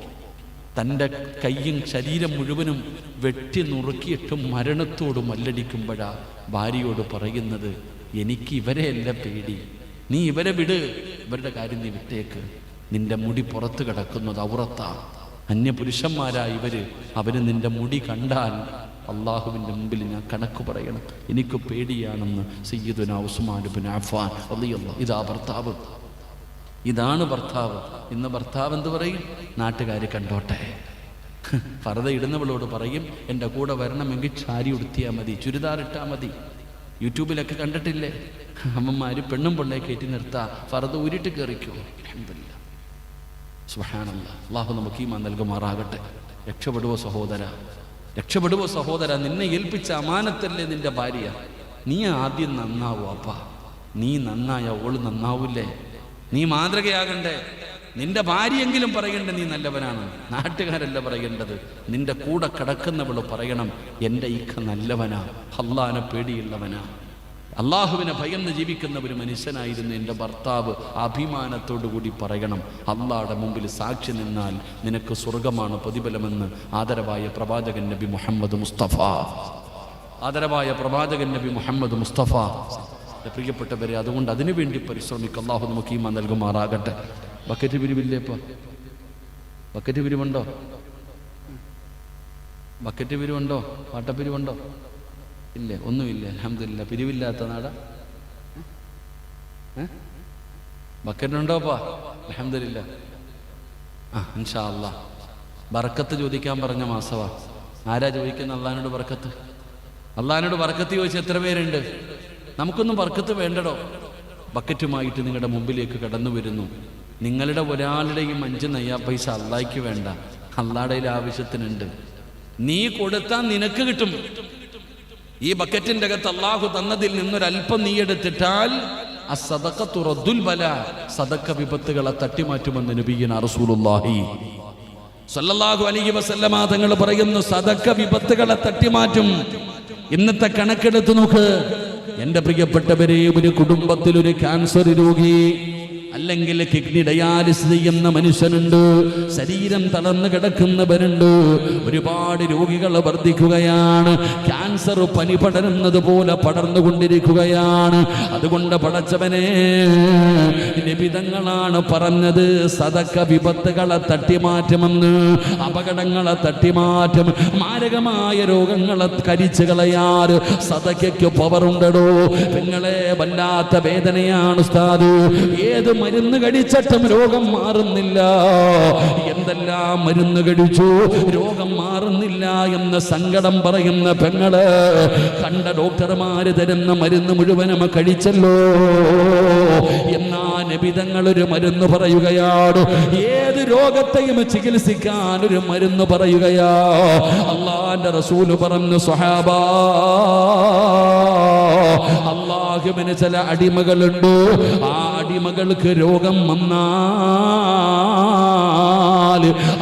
തൻ്റെ കയ്യും ശരീരം മുഴുവനും വെട്ടി നുറുക്കിയിട്ടും മരണത്തോട് മല്ലടിക്കുമ്പോഴാ ഭാര്യയോട് പറയുന്നത്, എനിക്ക് ഇവരെയല്ല പേടി, നീ ഇവരെ വിട്, ഇവരുടെ കാര്യം നീ വിട്ടേക്ക്. നിന്റെ മുടി പുറത്ത് കിടക്കുന്നത് ഔറത്താ, അന്യപുരുഷന്മാരായ അവര് നിന്റെ മുടി കണ്ടാൽ അള്ളാഹുവിൻ്റെ മുമ്പിൽ ഞാൻ കണക്ക് പറയണം, എനിക്ക് പേടിയാണെന്ന് സയ്യിദുനാ ഉസ്മാൻ ഇബ്നു അഫ്ഫാൻ റളിയല്ലാഹു. ഇതാ ഭർത്താവ്, ഇതാണ് ഭർത്താവ്. ഇന്ന് ഭർത്താവ് എന്ത് പറയും? നാട്ടുകാർ കണ്ടോട്ടെ. ഫർദ ഇടുന്നവളോട് പറയും, എൻ്റെ കൂടെ വരണമെങ്കിൽ സാരി ഉടുത്തിയാൽ മതി, ചുരിദാർ ഇട്ടാൽ മതി. യൂട്യൂബിലൊക്കെ കണ്ടിട്ടില്ലേ, അമ്മമാര് പെണ്ണും പിള്ളയെ കയറ്റി നിർത്താ, ഫർദ ഊരിട്ട് കയറിക്കോ. അൽഹംദുലില്ലാഹ്, സുബ്ഹാനല്ലാഹ്. അല്ലാഹു നമുക്ക് ഈമാൻ നൽകുമാറാകട്ടെ. രക്ഷപ്പെടുവോ സഹോദര, രക്ഷപ്പെടുവോ സഹോദര. നിന്നെ ഏൽപ്പിച്ച അമാനത്തല്ലേ നിന്റെ ഭാര്യ. നീ ആദ്യം നന്നാവൂ അപ്പാ. നീ നന്നായ ഓള് നന്നാവൂല്ലേ? നീ മാതൃകയാകണ്ടേ? നിന്റെ ഭാര്യയെങ്കിലും പറയണ്ടേ നീ നല്ലവനാണ്. നാട്ടുകാരല്ല പറയേണ്ടത്, നിന്റെ കൂടെ കിടക്കുന്നവള് പറയണം, എൻ്റെ ഇക്ക നല്ലവനാ, അള്ളാഹിനെ പേടിയുള്ളവനാ, അള്ളാഹുവിനെ ഭയന്ന് ജീവിക്കുന്ന ഒരു മനുഷ്യനായിരുന്നു എൻ്റെ ഭർത്താവ്. അഭിമാനത്തോടു കൂടി പറയണം. അള്ളാഹുടെ മുമ്പിൽ സാക്ഷി നിന്നാൽ നിനക്ക് സ്വർഗമാണ് പ്രതിഫലമെന്ന് ആദരവായ പ്രവാചകൻ നബി മുഹമ്മദ് മുസ്തഫ, ആദരവായ പ്രവാചകൻ നബി മുഹമ്മദ് മുസ്തഫ. പ്രിയപ്പെട്ടവരെ, അതുകൊണ്ട് അതിനുവേണ്ടി പരിശ്രമിക്കുക. അള്ളാഹു നമുക്ക് ഈമാൻ നൽകുമാറാകട്ടെ. ബക്കറ്റ് പിരിവില്ലേപ്പ? ബക്കറ്റ് പിരിവുണ്ടോ? ബക്കറ്റ് പിരിവുണ്ടോ? പാട്ടപ്പിരിവുണ്ടോ? ഇല്ലേ, ഒന്നുമില്ല. അൽഹംദുലില്ലാ. പിരിവില്ലാത്ത നാടാ? ബക്കറ്റിനുണ്ടോപ്പാ? അൽഹംദുലില്ലാ. ഇൻഷാ അല്ലാഹ്. ബർക്കത്ത് ചോദിക്കാൻ പറഞ്ഞ മാസവാ. ആരാ ചോദിക്കുന്ന അള്ളാഹിനോട് ബർക്കത്ത്? അള്ളാഹിനോട് ബർക്കത്ത് ചോദിച്ച എത്ര പേരുണ്ട്? നമുക്കൊന്നും ബർക്കത്ത് വേണ്ടടോ. ബക്കറ്റുമായിട്ട് നിങ്ങളുടെ മുമ്പിലേക്ക് കടന്നു വരുന്നു. നിങ്ങളുടെ ഒരാളുടെയും 5 നയ്യാ പൈസ അള്ളാഹിക്ക് വേണ്ട, അള്ളാഹുടെ ആവശ്യത്തിനുണ്ട്. നീ കൊടുത്താൽ നിനക്ക് കിട്ടും. ഈ ബക്കറ്റിൻ്റെ അകത്ത് അള്ളാഹു തന്നതിൽ നിന്നൊരൽപ്പം നീ എടുത്തിട്ടാൽ അസ്സദഖത്തു റദ്ദുൽ ബലാ, സദഖ വിപത്തുകളെ തട്ടിമാറ്റുമെന്ന് നബിയുനാ റസൂലുള്ളാഹി സ്വല്ലല്ലാഹു അലൈഹി വസല്ലമ തങ്ങൾ പറയുന്നു, സദഖ വിപത്തുകളെ തട്ടിമാറ്റും. ഇന്നത്തെ കണക്കെടുത്ത് നോക്ക് എൻ്റെ പ്രിയപ്പെട്ടവരെ. ഒരു കുടുംബത്തിൽ ഒരു ക്യാൻസർ രോഗി അല്ലെങ്കിൽ കിഡ്നി ഡയാലിസിസ് ചെയ്യുന്ന മനുഷ്യനുണ്ട്, ശരീരം തളർന്നു കിടക്കുന്നവരുണ്ട്. ഒരുപാട് രോഗികൾ വർദ്ധിക്കുകയാണ്. ക്യാൻസർ പനി പടരുന്നത് പോലെ പടർന്നുകൊണ്ടിരിക്കുകയാണ്. അതുകൊണ്ട് പടച്ചവനെ, നിബിധങ്ങളാണ് പറഞ്ഞത്, സദഖ വിപത്തുകളെ തട്ടിമാറ്റുമെന്ന്, അപകടങ്ങളെ തട്ടിമാറ്റും, മാരകമായ രോഗങ്ങളെ കരിച്ചു കളയാറ് സദഖയ്ക്ക് പവറുണ്ടോ. നിങ്ങളെ വല്ലാത്ത വേദനയാണ് ഉസ്താദ്, ഏത് മരുന്ന് കഴിച്ചിട്ടും രോഗം മാറുന്നില്ല. എന്തെല്ലാം മരുന്ന് കഴിച്ചു, രോഗം മാറുന്നില്ല എന്ന് സങ്കടം പറയുന്ന പെങ്ങള്, കണ്ട ഡോക്ടർമാര് തരുന്ന മരുന്ന് മുഴുവനും കഴിച്ചല്ലോ. എന്നാ നബിതങ്ങളൊരു മരുന്ന് പറയുകയാണ്, ഏത് രോഗത്തെയും ചികിത്സിക്കാൻ ഒരു മരുന്ന് പറയുകയാ. അള്ളാന്റെ റസൂല് പറഞ്ഞു, സ്വഹാബാ, അള്ളാഹുവിന് ചില അടിമകളുണ്ട്, ആ അടിമകൾക്ക് രോഗം വന്നാൽ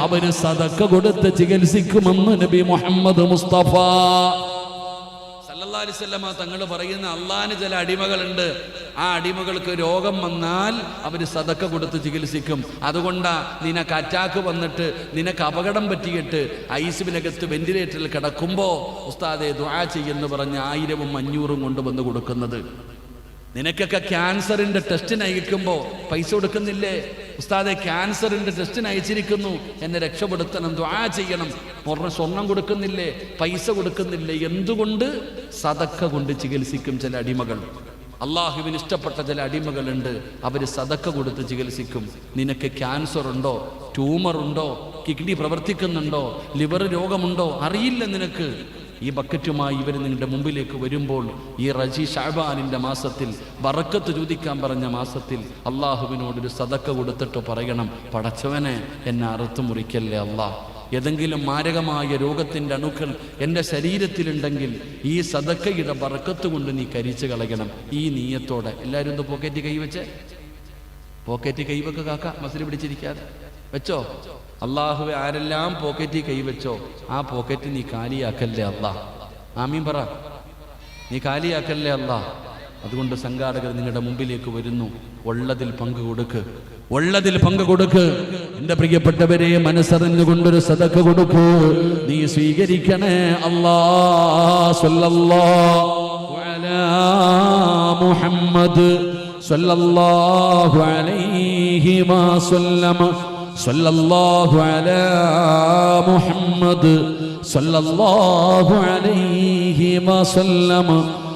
അവര് സദഖ കൊടുത്ത് ചികിത്സിക്കുമെന്ന് നബി മുഹമ്മദ് മുസ്തഫ സല്ലല്ലാഹു അലൈഹി വസല്ലമ തങ്ങൾ പറയുന്ന, അള്ളാഹിന് ചില അടിമകളുണ്ട്, ആ അടിമകൾക്ക് രോഗം വന്നാൽ അവർ സദഖ കൊടുത്ത് ചികിത്സിക്കും. അതുകൊണ്ടാ നിനക്ക് അറ്റാക്ക് വന്നിട്ട് നിനക്ക് അപകടം പറ്റിയിട്ട് ഐസിബിനകത്ത് വെന്റിലേറ്ററിൽ കിടക്കുമ്പോൾ ഉസ്താദെ ദുആ ചെയ്യുമെന്ന് പറഞ്ഞ് 1000ഉം 500ഉം കൊണ്ടുവന്ന് കൊടുക്കുന്നത്. നിനക്കൊക്കെ ക്യാൻസറിന്റെ ടെസ്റ്റിന് അയക്കുമ്പോൾ പൈസ കൊടുക്കുന്നില്ലേ? ഉസ്താദെ ക്യാൻസറിന്റെ ടെസ്റ്റിന് അയച്ചിരിക്കുന്നു, എന്നെ രക്ഷപ്പെടുത്തണം, ദുആ ചെയ്യണം, സ്വർണം കൊടുക്കുന്നില്ലേ, പൈസ കൊടുക്കുന്നില്ലേ? എന്തുകൊണ്ട്? സദഖ കൊണ്ട് ചികിത്സിക്കും ചില അടിമകൾ. അള്ളാഹുവിന് ഇഷ്ടപ്പെട്ട ചില അടിമകളുണ്ട്, അവര് സദഖ കൊടുത്ത് ചികിത്സിക്കും. നിനക്ക് ക്യാൻസർ ഉണ്ടോ, ട്യൂമർ ഉണ്ടോ, കിഡ്നി പ്രവർത്തിക്കുന്നുണ്ടോ, ലിവർ രോഗമുണ്ടോ, അറിയില്ല നിനക്ക്. ഈ ബക്കറ്റുമായി ഇവർ നിങ്ങളുടെ മുമ്പിലേക്ക് വരുമ്പോൾ, ഈ റജി ഷഅബാനിൻ്റെ മാസത്തിൽ, ബറക്കത്ത് ചോദിക്കാൻ പറഞ്ഞ മാസത്തിൽ, അള്ളാഹുവിനോടൊരു സദഖ കൊടുത്തിട്ട് പറയണം, പടച്ചവനെ എന്നെ അറുത്തു മുറിക്കല്ലേ അള്ളാഹ്. ഏതെങ്കിലും മാരകമായ രോഗത്തിൻ്റെ അണുക്കൾ എൻ്റെ ശരീരത്തിലുണ്ടെങ്കിൽ ഈ സദഖയുടെ ബറക്കത്ത് കൊണ്ട് നീ കരിച്ചു കളയണം. ഈ നീയത്തോടെ എല്ലാവരും ഒന്ന് പോക്കറ്റ് കൈവച്ചേ, പോക്കറ്റ് കൈവെക്ക് കാക്ക, മസിൽ പിടിച്ചിരിക്കാതെ വെച്ചോ. അള്ളാഹുവെ, ആരെല്ലാം പോക്കറ്റിൽ കൈവച്ചോ ആ പോക്കറ്റ് നീ കാലിയാക്കല്ലേ അല്ലാ. ആമീൻ പറ. നീ കാലിയാക്കല്ലേ അല്ലാ. അതുകൊണ്ട് സംഘാടകർ നിങ്ങളുടെ മുമ്പിലേക്ക് വരുന്നു. ഉള്ളതിൽ പങ്കു കൊടുക്ക്, ഉള്ളതിൽ പങ്കു കൊടുക്ക്. എന്റെ പ്രിയപ്പെട്ടവരെ, മനസ്സറിഞ്ഞുകൊണ്ടൊരു സദഖ കൊടുക്കൂ, നീ സ്വീകരിക്കണേ. അല്ലാഹ് സ്വല്ലല്ലാഹു അലാ മുഹമ്മദ് സ്വല്ലല്ലാഹു അലൈഹി വസല്ലം സ്വല്ലല്ലാഹു അലാ മുഹമ്മദ് സ്വല്ലല്ലാഹു അലൈഹി വസല്ലം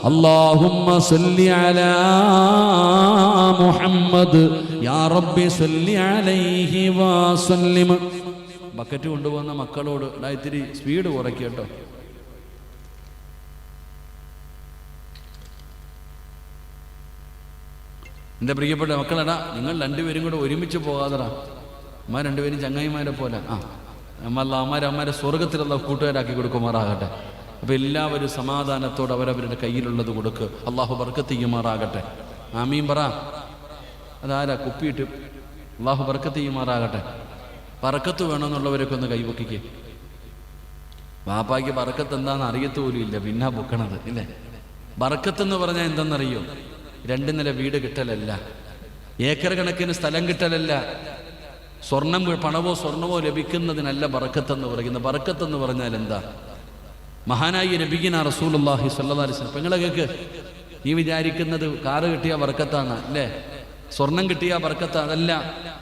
اللهم صل على محمد يا رب صل عليه وسلم. ബക്കറ്റ് കൊണ്ടുപോകുന്ന മക്കളോട് ഇത്തിരി സ്പീഡ് കുറയ്ക്കുക കേട്ടോ. എൻ്റെ പ്രിയപ്പെട്ട മക്കളടാ, നിങ്ങൾ രണ്ടുപേരും കൂടെ ഒരുമിച്ച് പോകാതടാ. അമ്മ രണ്ടുപേരും ചങ്ങായിമാരെ പോലെ അമ്മാരെ സ്വർഗത്തിലുള്ള കൂട്ടുകാരാക്കി കൊടുക്കുമാറാകട്ടെ. അപ്പോൾ എല്ലാവരും സമാധാനത്തോടെ അവരവരുടെ കയ്യിലുള്ളത് കൊടുക്ക്. അള്ളാഹു ബർക്കത്ത് ചെയ്യുമാറാകട്ടെ. ആമീൻ പറ. അതാരാ കുപ്പിയിട്ട്? അള്ളാഹു ബർക്കത്ത് ചെയ്യുമാറാകട്ടെ. ബർക്കത്ത് വേണമെന്നുള്ളവരൊക്കെ ഒന്ന് കൈപൊക്കിക്ക്. വാപ്പായ്ക്ക് ബർക്കത്ത് എന്താണെന്ന് അറിയത്തുപോലും ഇല്ല, പിന്നെ പൊക്കണത് ഇല്ലേ. ബർക്കത്ത് എന്ന് പറഞ്ഞാൽ എന്തെന്നറിയോ? 2 നില വീട് കിട്ടലല്ല, ഏക്കർ കണക്കിന് സ്ഥലം കിട്ടലല്ല, പണമോ സ്വർണമോ ലഭിക്കുന്നതിനല്ല ബർക്കത്തെന്ന് പറയുന്നത്. ബർക്കത്തെന്ന് പറഞ്ഞാൽ എന്താ? മഹാനായ നബിയിന റസൂലുള്ളാഹി സ്വല്ലല്ലാഹി അലൈഹി വസല്ലം. പെങ്ങളെ കേക്ക്, നീ വിചാരിക്കുന്നത് കാറ് കിട്ടിയ ബർക്കത്താണ് അല്ലേ, സ്വർണം കിട്ടിയ ബർക്കത്താണ്. അതല്ല.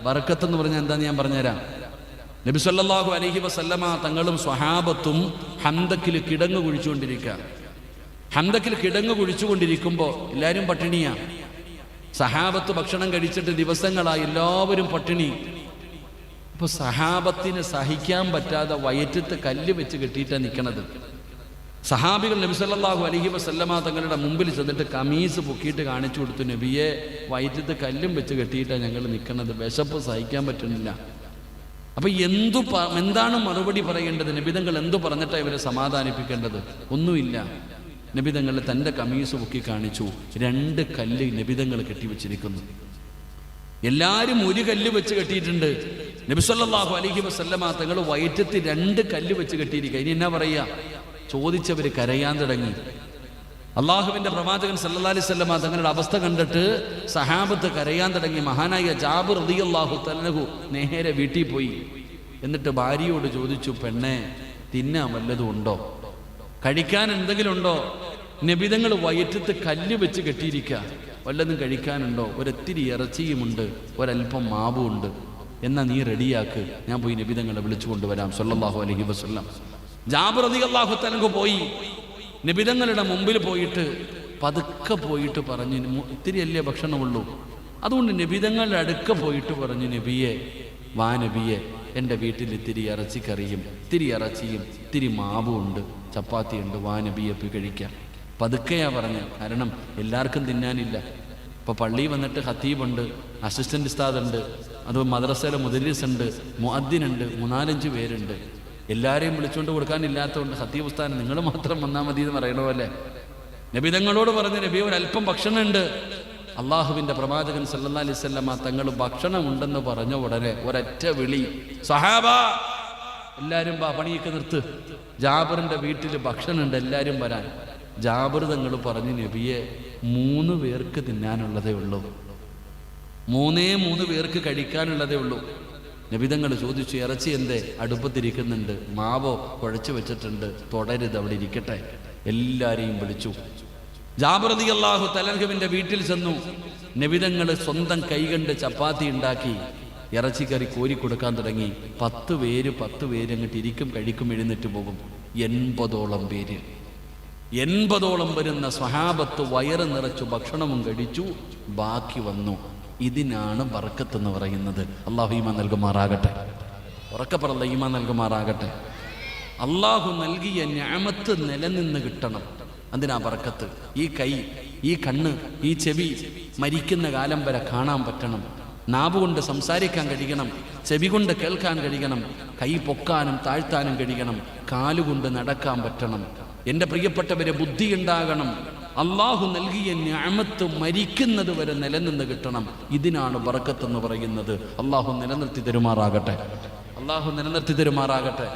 ബർക്കത്തെന്ന് പറഞ്ഞാൽ എന്താന്ന് ഞാൻ പറഞ്ഞുതരാം. നബി സല്ലല്ലാഹു അലൈഹി വസല്ലമ തങ്ങളും സ്വഹാബത്തും ഹംദക്കിൽ കിടങ്ങ് കുഴിച്ചുകൊണ്ടിരിക്കുക. ഹംദക്കിൽ കിടങ്ങ് കുഴിച്ചുകൊണ്ടിരിക്കുമ്പോൾ എല്ലാവരും പട്ടിണിയാ. സഹാബത്ത് ഭക്ഷണം കഴിച്ചിട്ട് ദിവസങ്ങളായി എല്ലാവരും പട്ടിണി. ഇപ്പൊ സഹാബത്തിന് സഹിക്കാൻ പറ്റാതെ വയറ്റത്ത് കല്ല് വെച്ച് കെട്ടിയിട്ടാണ് നിൽക്കണത്. സഹാബികൾ നബി സല്ലല്ലാഹു അലൈഹി വസല്ലമ തങ്ങളുടെ മുമ്പിൽ ചെന്നിട്ട് കമീസ് പൊക്കിയിട്ട് കാണിച്ചു കൊടുത്തു, നബിയെ വയറ്റത്ത് കല്ലും വെച്ച് കെട്ടിയിട്ടാണ് ഞങ്ങൾ നിൽക്കുന്നത്, വിശപ്പ് സഹിക്കാൻ പറ്റുന്നില്ല. അപ്പൊ എന്താണ് മറുപടി പറയേണ്ടത്? നബിതങ്ങൾ എന്തു പറഞ്ഞിട്ടാണ് ഇവരെ സമാധാനിപ്പിക്കേണ്ടത്? ഒന്നുമില്ല. നബിതങ്ങൾ തൻ്റെ കമീസ് പൊക്കി കാണിച്ചു. 2 കല്ല് നബിതങ്ങൾ കെട്ടിവെച്ചിരിക്കുന്നു. എല്ലാവരും ഒരു കല്ല് വെച്ച് കെട്ടിയിട്ടുണ്ട്. നബി സല്ലല്ലാഹു അലൈഹി വസല്ലമ തങ്ങൾ വയറ്റത്ത് 2 കല്ല് വെച്ച് കെട്ടിയിരിക്കുക. ഇനി എന്നാ പറയാ? ചോദിച്ചവര് കരയാൻ തുടങ്ങി. അള്ളാഹുവിന്റെ പ്രവാചകൻ സല്ലല്ലാഹു അലൈഹി വസല്ലമ തങ്ങളുടെ അവസ്ഥ കണ്ടിട്ട് സഹാബത്ത് കരയാൻ തുടങ്ങി. മഹാനായ ജാബിർ റളിയല്ലാഹു തആല നേരെ വീട്ടിൽ പോയി. എന്നിട്ട് ഭാര്യയോട് ചോദിച്ചു, പെണ്ണെ, തിന്നാൻ വല്ലതും ഉണ്ടോ? കഴിക്കാൻ എന്തെങ്കിലും ഉണ്ടോ? നബിതങ്ങൾ വയറ്റത്ത് കല്ല് വെച്ച് കെട്ടിയിരിക്കുക. വല്ലതും കഴിക്കാനുണ്ടോ? ഒരിത്തിരി ഇറച്ചിയുമുണ്ട്, ഒരല്പം മാവുമുണ്ട്. എന്നാ നീ റെഡിയാക്ക്, ഞാൻ പോയി നബിതങ്ങളെ വിളിച്ചു കൊണ്ടുവരാം സല്ലല്ലാഹു അലൈഹി വസല്ലം. ജാബിർ റളിയല്ലാഹു തആല പോയി നബിതങ്ങളുടെ മുമ്പിൽ പോയിട്ട് പതുക്കെ പോയിട്ട് പറഞ്ഞു, ഇത്തിരി അല്ലേ ഭക്ഷണമുള്ളൂ. അതുകൊണ്ട് നബിതങ്ങളുടെ അടുക്ക പോയിട്ട് പറഞ്ഞു, നബിയെ, വാ നബിയെ, എൻ്റെ വീട്ടിൽ ഇത്തിരി ഇറച്ചിക്കറിയും ഇത്തിരി ഇറച്ചിയും ഇത്തിരി മാവും ഉണ്ട്, ചപ്പാത്തി ഉണ്ട്, വാ നബിയെ പോയി കഴിക്കാം. പതുക്കെയാ പറഞ്ഞു, കാരണം എല്ലാവർക്കും തിന്നാനില്ല. ഇപ്പോൾ പള്ളിയിൽ വന്നിട്ട് ഖത്തീബുണ്ട്, അസിസ്റ്റന്റ് ഉസ്താദുണ്ട്, അത് മദ്രസയിലെ മുദരിസ് ഉണ്ട്, മുഅദ്ദിനുണ്ട്, 3-4 പേരുണ്ട്. എല്ലാവരെയും വിളിച്ചുകൊണ്ട് കൊടുക്കാനില്ലാത്തതുകൊണ്ട് ഖത്തീബ് ഉസ്താദ് നിങ്ങൾ മാത്രം വന്നാൽ മതി എന്ന് പറയണ പോലെ നബിതങ്ങളോട് പറഞ്ഞു, നബി ഒരല്പം ഭക്ഷണമുണ്ട്. അള്ളാഹുവിൻ്റെ പ്രവാചകൻ സല്ലല്ലാഹു അലൈഹി വസല്ലമ തങ്ങൾ ഭക്ഷണം ഉണ്ടെന്ന് പറഞ്ഞ ഉടനെ ഒരൊറ്റ വിളി, സഹാബ എല്ലാവരും പണിയൊക്കെ നിർത്ത്, ജാബിറിൻ്റെ വീട്ടിൽ ഭക്ഷണമുണ്ട്, എല്ലാവരും വരാൻ. ജാബിർ തങ്ങൾ പറഞ്ഞു, നബിയെ 3 പേർക്ക് തിന്നാനുള്ളതേ ഉള്ളൂ, 3 പേർക്ക് കഴിക്കാനുള്ളതേ ഉള്ളൂ. നബിതങ്ങൾ ചോദിച്ചു, ഇറച്ചി എന്തേ? അടുപ്പത്തിരിക്കുന്നുണ്ട്, മാവോ കുഴച്ചു വെച്ചിട്ടുണ്ട്, തുടരുത്, അവിടെ ഇരിക്കട്ടെ. എല്ലാരെയും വിളിച്ചു. ജാബിർ റളിയല്ലാഹു തആലയുടെ വീട്ടിൽ ചെന്നു. നബിതങ്ങൾ സ്വന്തം കൈകൊണ്ട് ചപ്പാത്തി ഉണ്ടാക്കി ഇറച്ചിക്കറി കോരി കൊടുക്കാൻ തുടങ്ങി. 10 പേര് അങ്ങോട്ട് ഇരിക്കും, കഴിക്കും, എഴുന്നേറ്റ് പോകും. 80ഓളം പേര്, 80ഓളം വരുന്ന സ്വഹാബത്ത് വയറ് നിറച്ചു ഭക്ഷണവും കഴിച്ചു. ബാക്കി വന്നു. ഇതിനാണ് ബർക്കത്ത് എന്ന് പറയുന്നത്. അള്ളാഹു ഈമാൻ നൽകുമാറാകട്ടെ. ഉറക്കപ്പറല്ല, ഈമാൻ നൽകുമാറാകട്ടെ. അള്ളാഹു നൽകിയ നിഅമത്ത് നിലനിന്ന് കിട്ടണം. അതിനാ ബർക്കത്ത്. ഈ കൈ, ഈ കണ്ണ്, ഈ ചെവി മരിക്കുന്ന കാലം വരെ കാണാൻ പറ്റണം. നാവ് കൊണ്ട് സംസാരിക്കാൻ കഴിയണം, ചെവി കൊണ്ട് കേൾക്കാൻ കഴിയണം, കൈ പൊക്കാനും താഴ്ത്താനും കഴിയണം, കാലുകൊണ്ട് നടക്കാൻ പറ്റണം. എൻ്റെ പ്രിയപ്പെട്ടവരെ, ബുദ്ധി ഉണ്ടാകണം. അള്ളാഹു നൽകിയ നിഅമത്ത് മരിക്കുന്നത് വരെ നിലനിന്ന് കിട്ടണം. ഇതിനാണ് ബർക്കത്ത് എന്ന് പറയുന്നത്. അള്ളാഹു നിലനിർത്തി തരുമാറാകട്ടെ. അള്ളാഹു നിലനിർത്തി തരുമാറാകട്ടെ.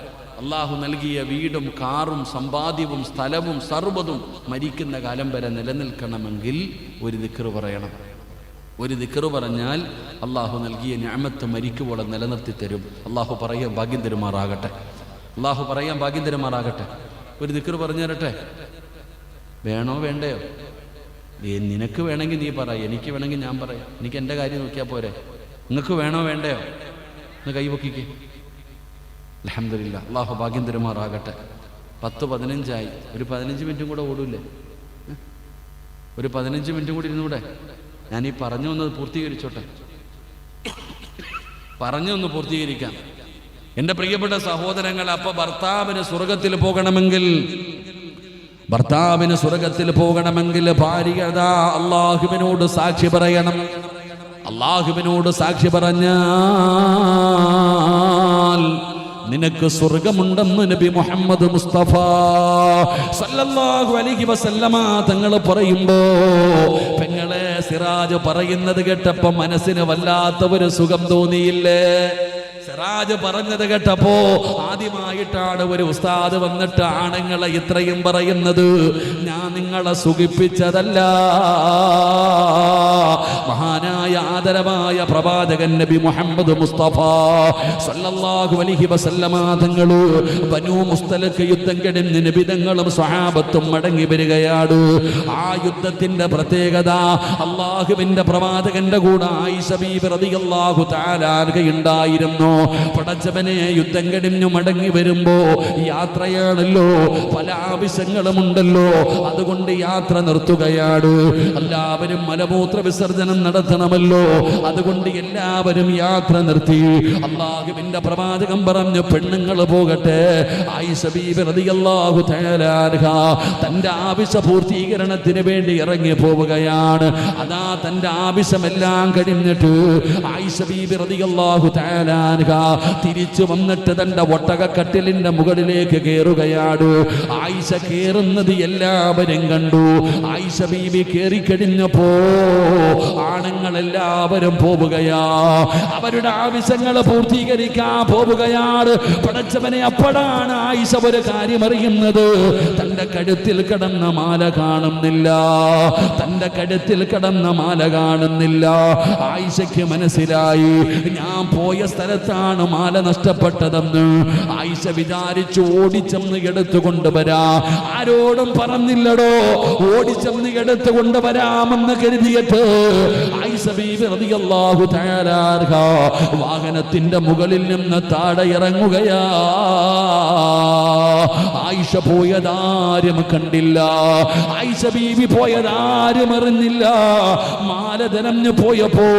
അള്ളാഹു നൽകിയ വീടും കാറും സമ്പാദ്യവും സ്ഥലവും സർവ്വതും മരിക്കുന്ന കാലം വരെ നിലനിൽക്കണമെങ്കിൽ ഒരു ദിക്ർ പറയണം. ഒരു ദിക്ർ പറഞ്ഞാൽ അള്ളാഹു നൽകിയ നിഅമത്ത് മരിക്കുവോളം നിലനിർത്തി തരും. അള്ളാഹു പറയാൻ ഭാഗ്യം തരുമാറാകട്ടെ. അള്ളാഹു പറയാൻ ഭാഗ്യം തരുമാറാകട്ടെ. ഒരു ദിക്ർ പറഞ്ഞു തരട്ടെ? വേണോ വേണ്ടയോ? നിനക്ക് വേണമെങ്കിൽ നീ പറ, എനിക്ക് വേണമെങ്കിൽ ഞാൻ പറയാം. എനിക്ക് എൻ്റെ കാര്യം നോക്കിയാൽ പോരെ. നിങ്ങൾക്ക് വേണോ വേണ്ടയോ? ഒന്ന് കൈപൊക്കിക്കേ. അൽഹംദുലില്ലാ, അള്ളാഹു ഭാഗ്യം തരുമാറാകട്ടെ. 10-15 ഒരു 15 മിനിറ്റും കൂടെ ഓടൂല്ലേ? ഒരു 15 മിനിറ്റും കൂടി ഇരുന്നൂടെ? ഞാനീ പറഞ്ഞു വന്നത് പൂർത്തീകരിച്ചോട്ടെ. പറഞ്ഞു പൂർത്തീകരിക്കാം. എൻ്റെ പ്രിയപ്പെട്ട സഹോദരങ്ങൾ, അപ്പൊ ഭർത്താവിന് സ്വർഗത്തിൽ പോകണമെങ്കിൽ ഭാര്യ അള്ളാഹുവിനോട് സാക്ഷി പറയണം. അള്ളാഹുവിനോട് സാക്ഷി പറഞ്ഞാൽ നിനക്ക് സ്വർഗമുണ്ടെന്ന് നബി മുഹമ്മദ് മുസ്തഫ സല്ലല്ലാഹു അലൈഹി വസല്ലമ തങ്ങൾ പറയുമ്പോ പെങ്ങളെ സിറാജ് പറയുന്നത് കേട്ടപ്പോ മനസ്സിന് വല്ലാത്ത ഒരു സുഖം തോന്നിയില്ലേ? സിറാജ് പറഞ്ഞത് കേട്ടപ്പോ ആദ്യമായിട്ടാണ് ഒരു ഉസ്താദ് വന്നിട്ട് ആണുങ്ങളെ ഇത്രയും പറയുന്നത്. ഞാൻ നിങ്ങളെ സുഖിപ്പിച്ചതല്ല, മഹാനായ ആദരവായ പ്രവാചകൻ നബി മുഹമ്മദ് മുസ്തഫ സല്ലല്ലാഹു അലൈഹി വസല്ലമ തങ്ങള് ബനൂ മുസ്തലഖ് യുദ്ധം കഴിഞ്ഞ് നബി തങ്ങളും സ്വഹാബത്തും മടങ്ങി വരികയാണ്. ആ യുദ്ധത്തിന്റെ പ്രത്യേകത, അള്ളാഹുവിന്റെ പ്രവാചകന്റെ കൂടെ ആയിഷ ബീബി റളിയല്ലാഹു തആല അൻഹ ഉണ്ടായിരുന്നു. പടച്ചവനെ, യുദ്ധം കഴിഞ്ഞു മടങ്ങി വരുമ്പോ യാത്രയാണല്ലോ, പല ആവശ്യങ്ങളുമുണ്ടല്ലോ, അതുകൊണ്ട് യാത്ര നിർത്തുകയാണ്. എല്ലാവരും മലമൂത്ര വിസർജനം നടത്തണമല്ലോ, അതുകൊണ്ട് എല്ലാവരും യാത്ര നിർത്തി. അല്ലാഹുവിന്റെ പ്രവാചകൻ പറഞ്ഞു, പെണ്ണുങ്ങൾ പോകട്ടെ. ആയിഷ ബീബി റളിയല്ലാഹു തആല അൻഹ തന്റെ ആവശ്യ പൂർത്തീകരണത്തിന് വേണ്ടി ഇറങ്ങി പോവുകയാണ്. അതാ തന്റെ ആവശ്യമെല്ലാം കഴിഞ്ഞിട്ട് ആയിഷ ബീബി റളിയല്ലാഹു തആല അൻഹ തിരിച്ചു വന്നിട്ട് തന്റെ ഒട്ടകക്കട്ടിലിന്റെ മുകളിലേക്ക് കയറുകയാണ്. ആയിഷ കയറുന്നത് എല്ലാവരും കണ്ടു. ആയിഷ ബീബി കയറിക്കഴിഞ്ഞപ്പോ ആണുങ്ങളെല്ലാവരും പോവുകയാ, അവരുടെ ആവശ്യങ്ങൾ പൂർത്തീകരിക്കാൻ പോവുകയാണ്. പടച്ചവനെ, അപ്പോഴാണ് ആയിഷ ഒരു കാര്യം അറിയുന്നത്. തന്റെ കഴുത്തിൽ കിടന്ന മാല കാണുന്നില്ല, തന്റെ കഴുത്തിൽ കിടന്ന മാല കാണുന്നില്ല. ആയിഷയ്ക്ക് മനസ്സിലായി, ഞാൻ പോയ സ്ഥലത്താണ് മാല നഷ്ടപ്പെട്ടതെന്ന്. ആയിഷ വിചാരിച്ചു ഓടിച്ചെന്ന് എടുത്തുകൊണ്ടുവരാ. ആരോടും പറഞ്ഞില്ലടോ, ഓടിച്ചെന്ന് എടുത്തുകൊണ്ടുവരാമെന്ന് കരുതിയിട്ട് ആയിഷ ബീബി റളിയല്ലാഹു തആല അൻഹ വാഹനത്തിന്റെ മുകളിൽ നിന്ന് താഴെ ഇറങ്ങുകയാ. ആയിഷ പോയതാരും കണ്ടില്ല, ആയിഷ ബീബി പോയതാരും അറിഞ്ഞില്ല. മാല നനഞ്ഞു പോയപ്പോ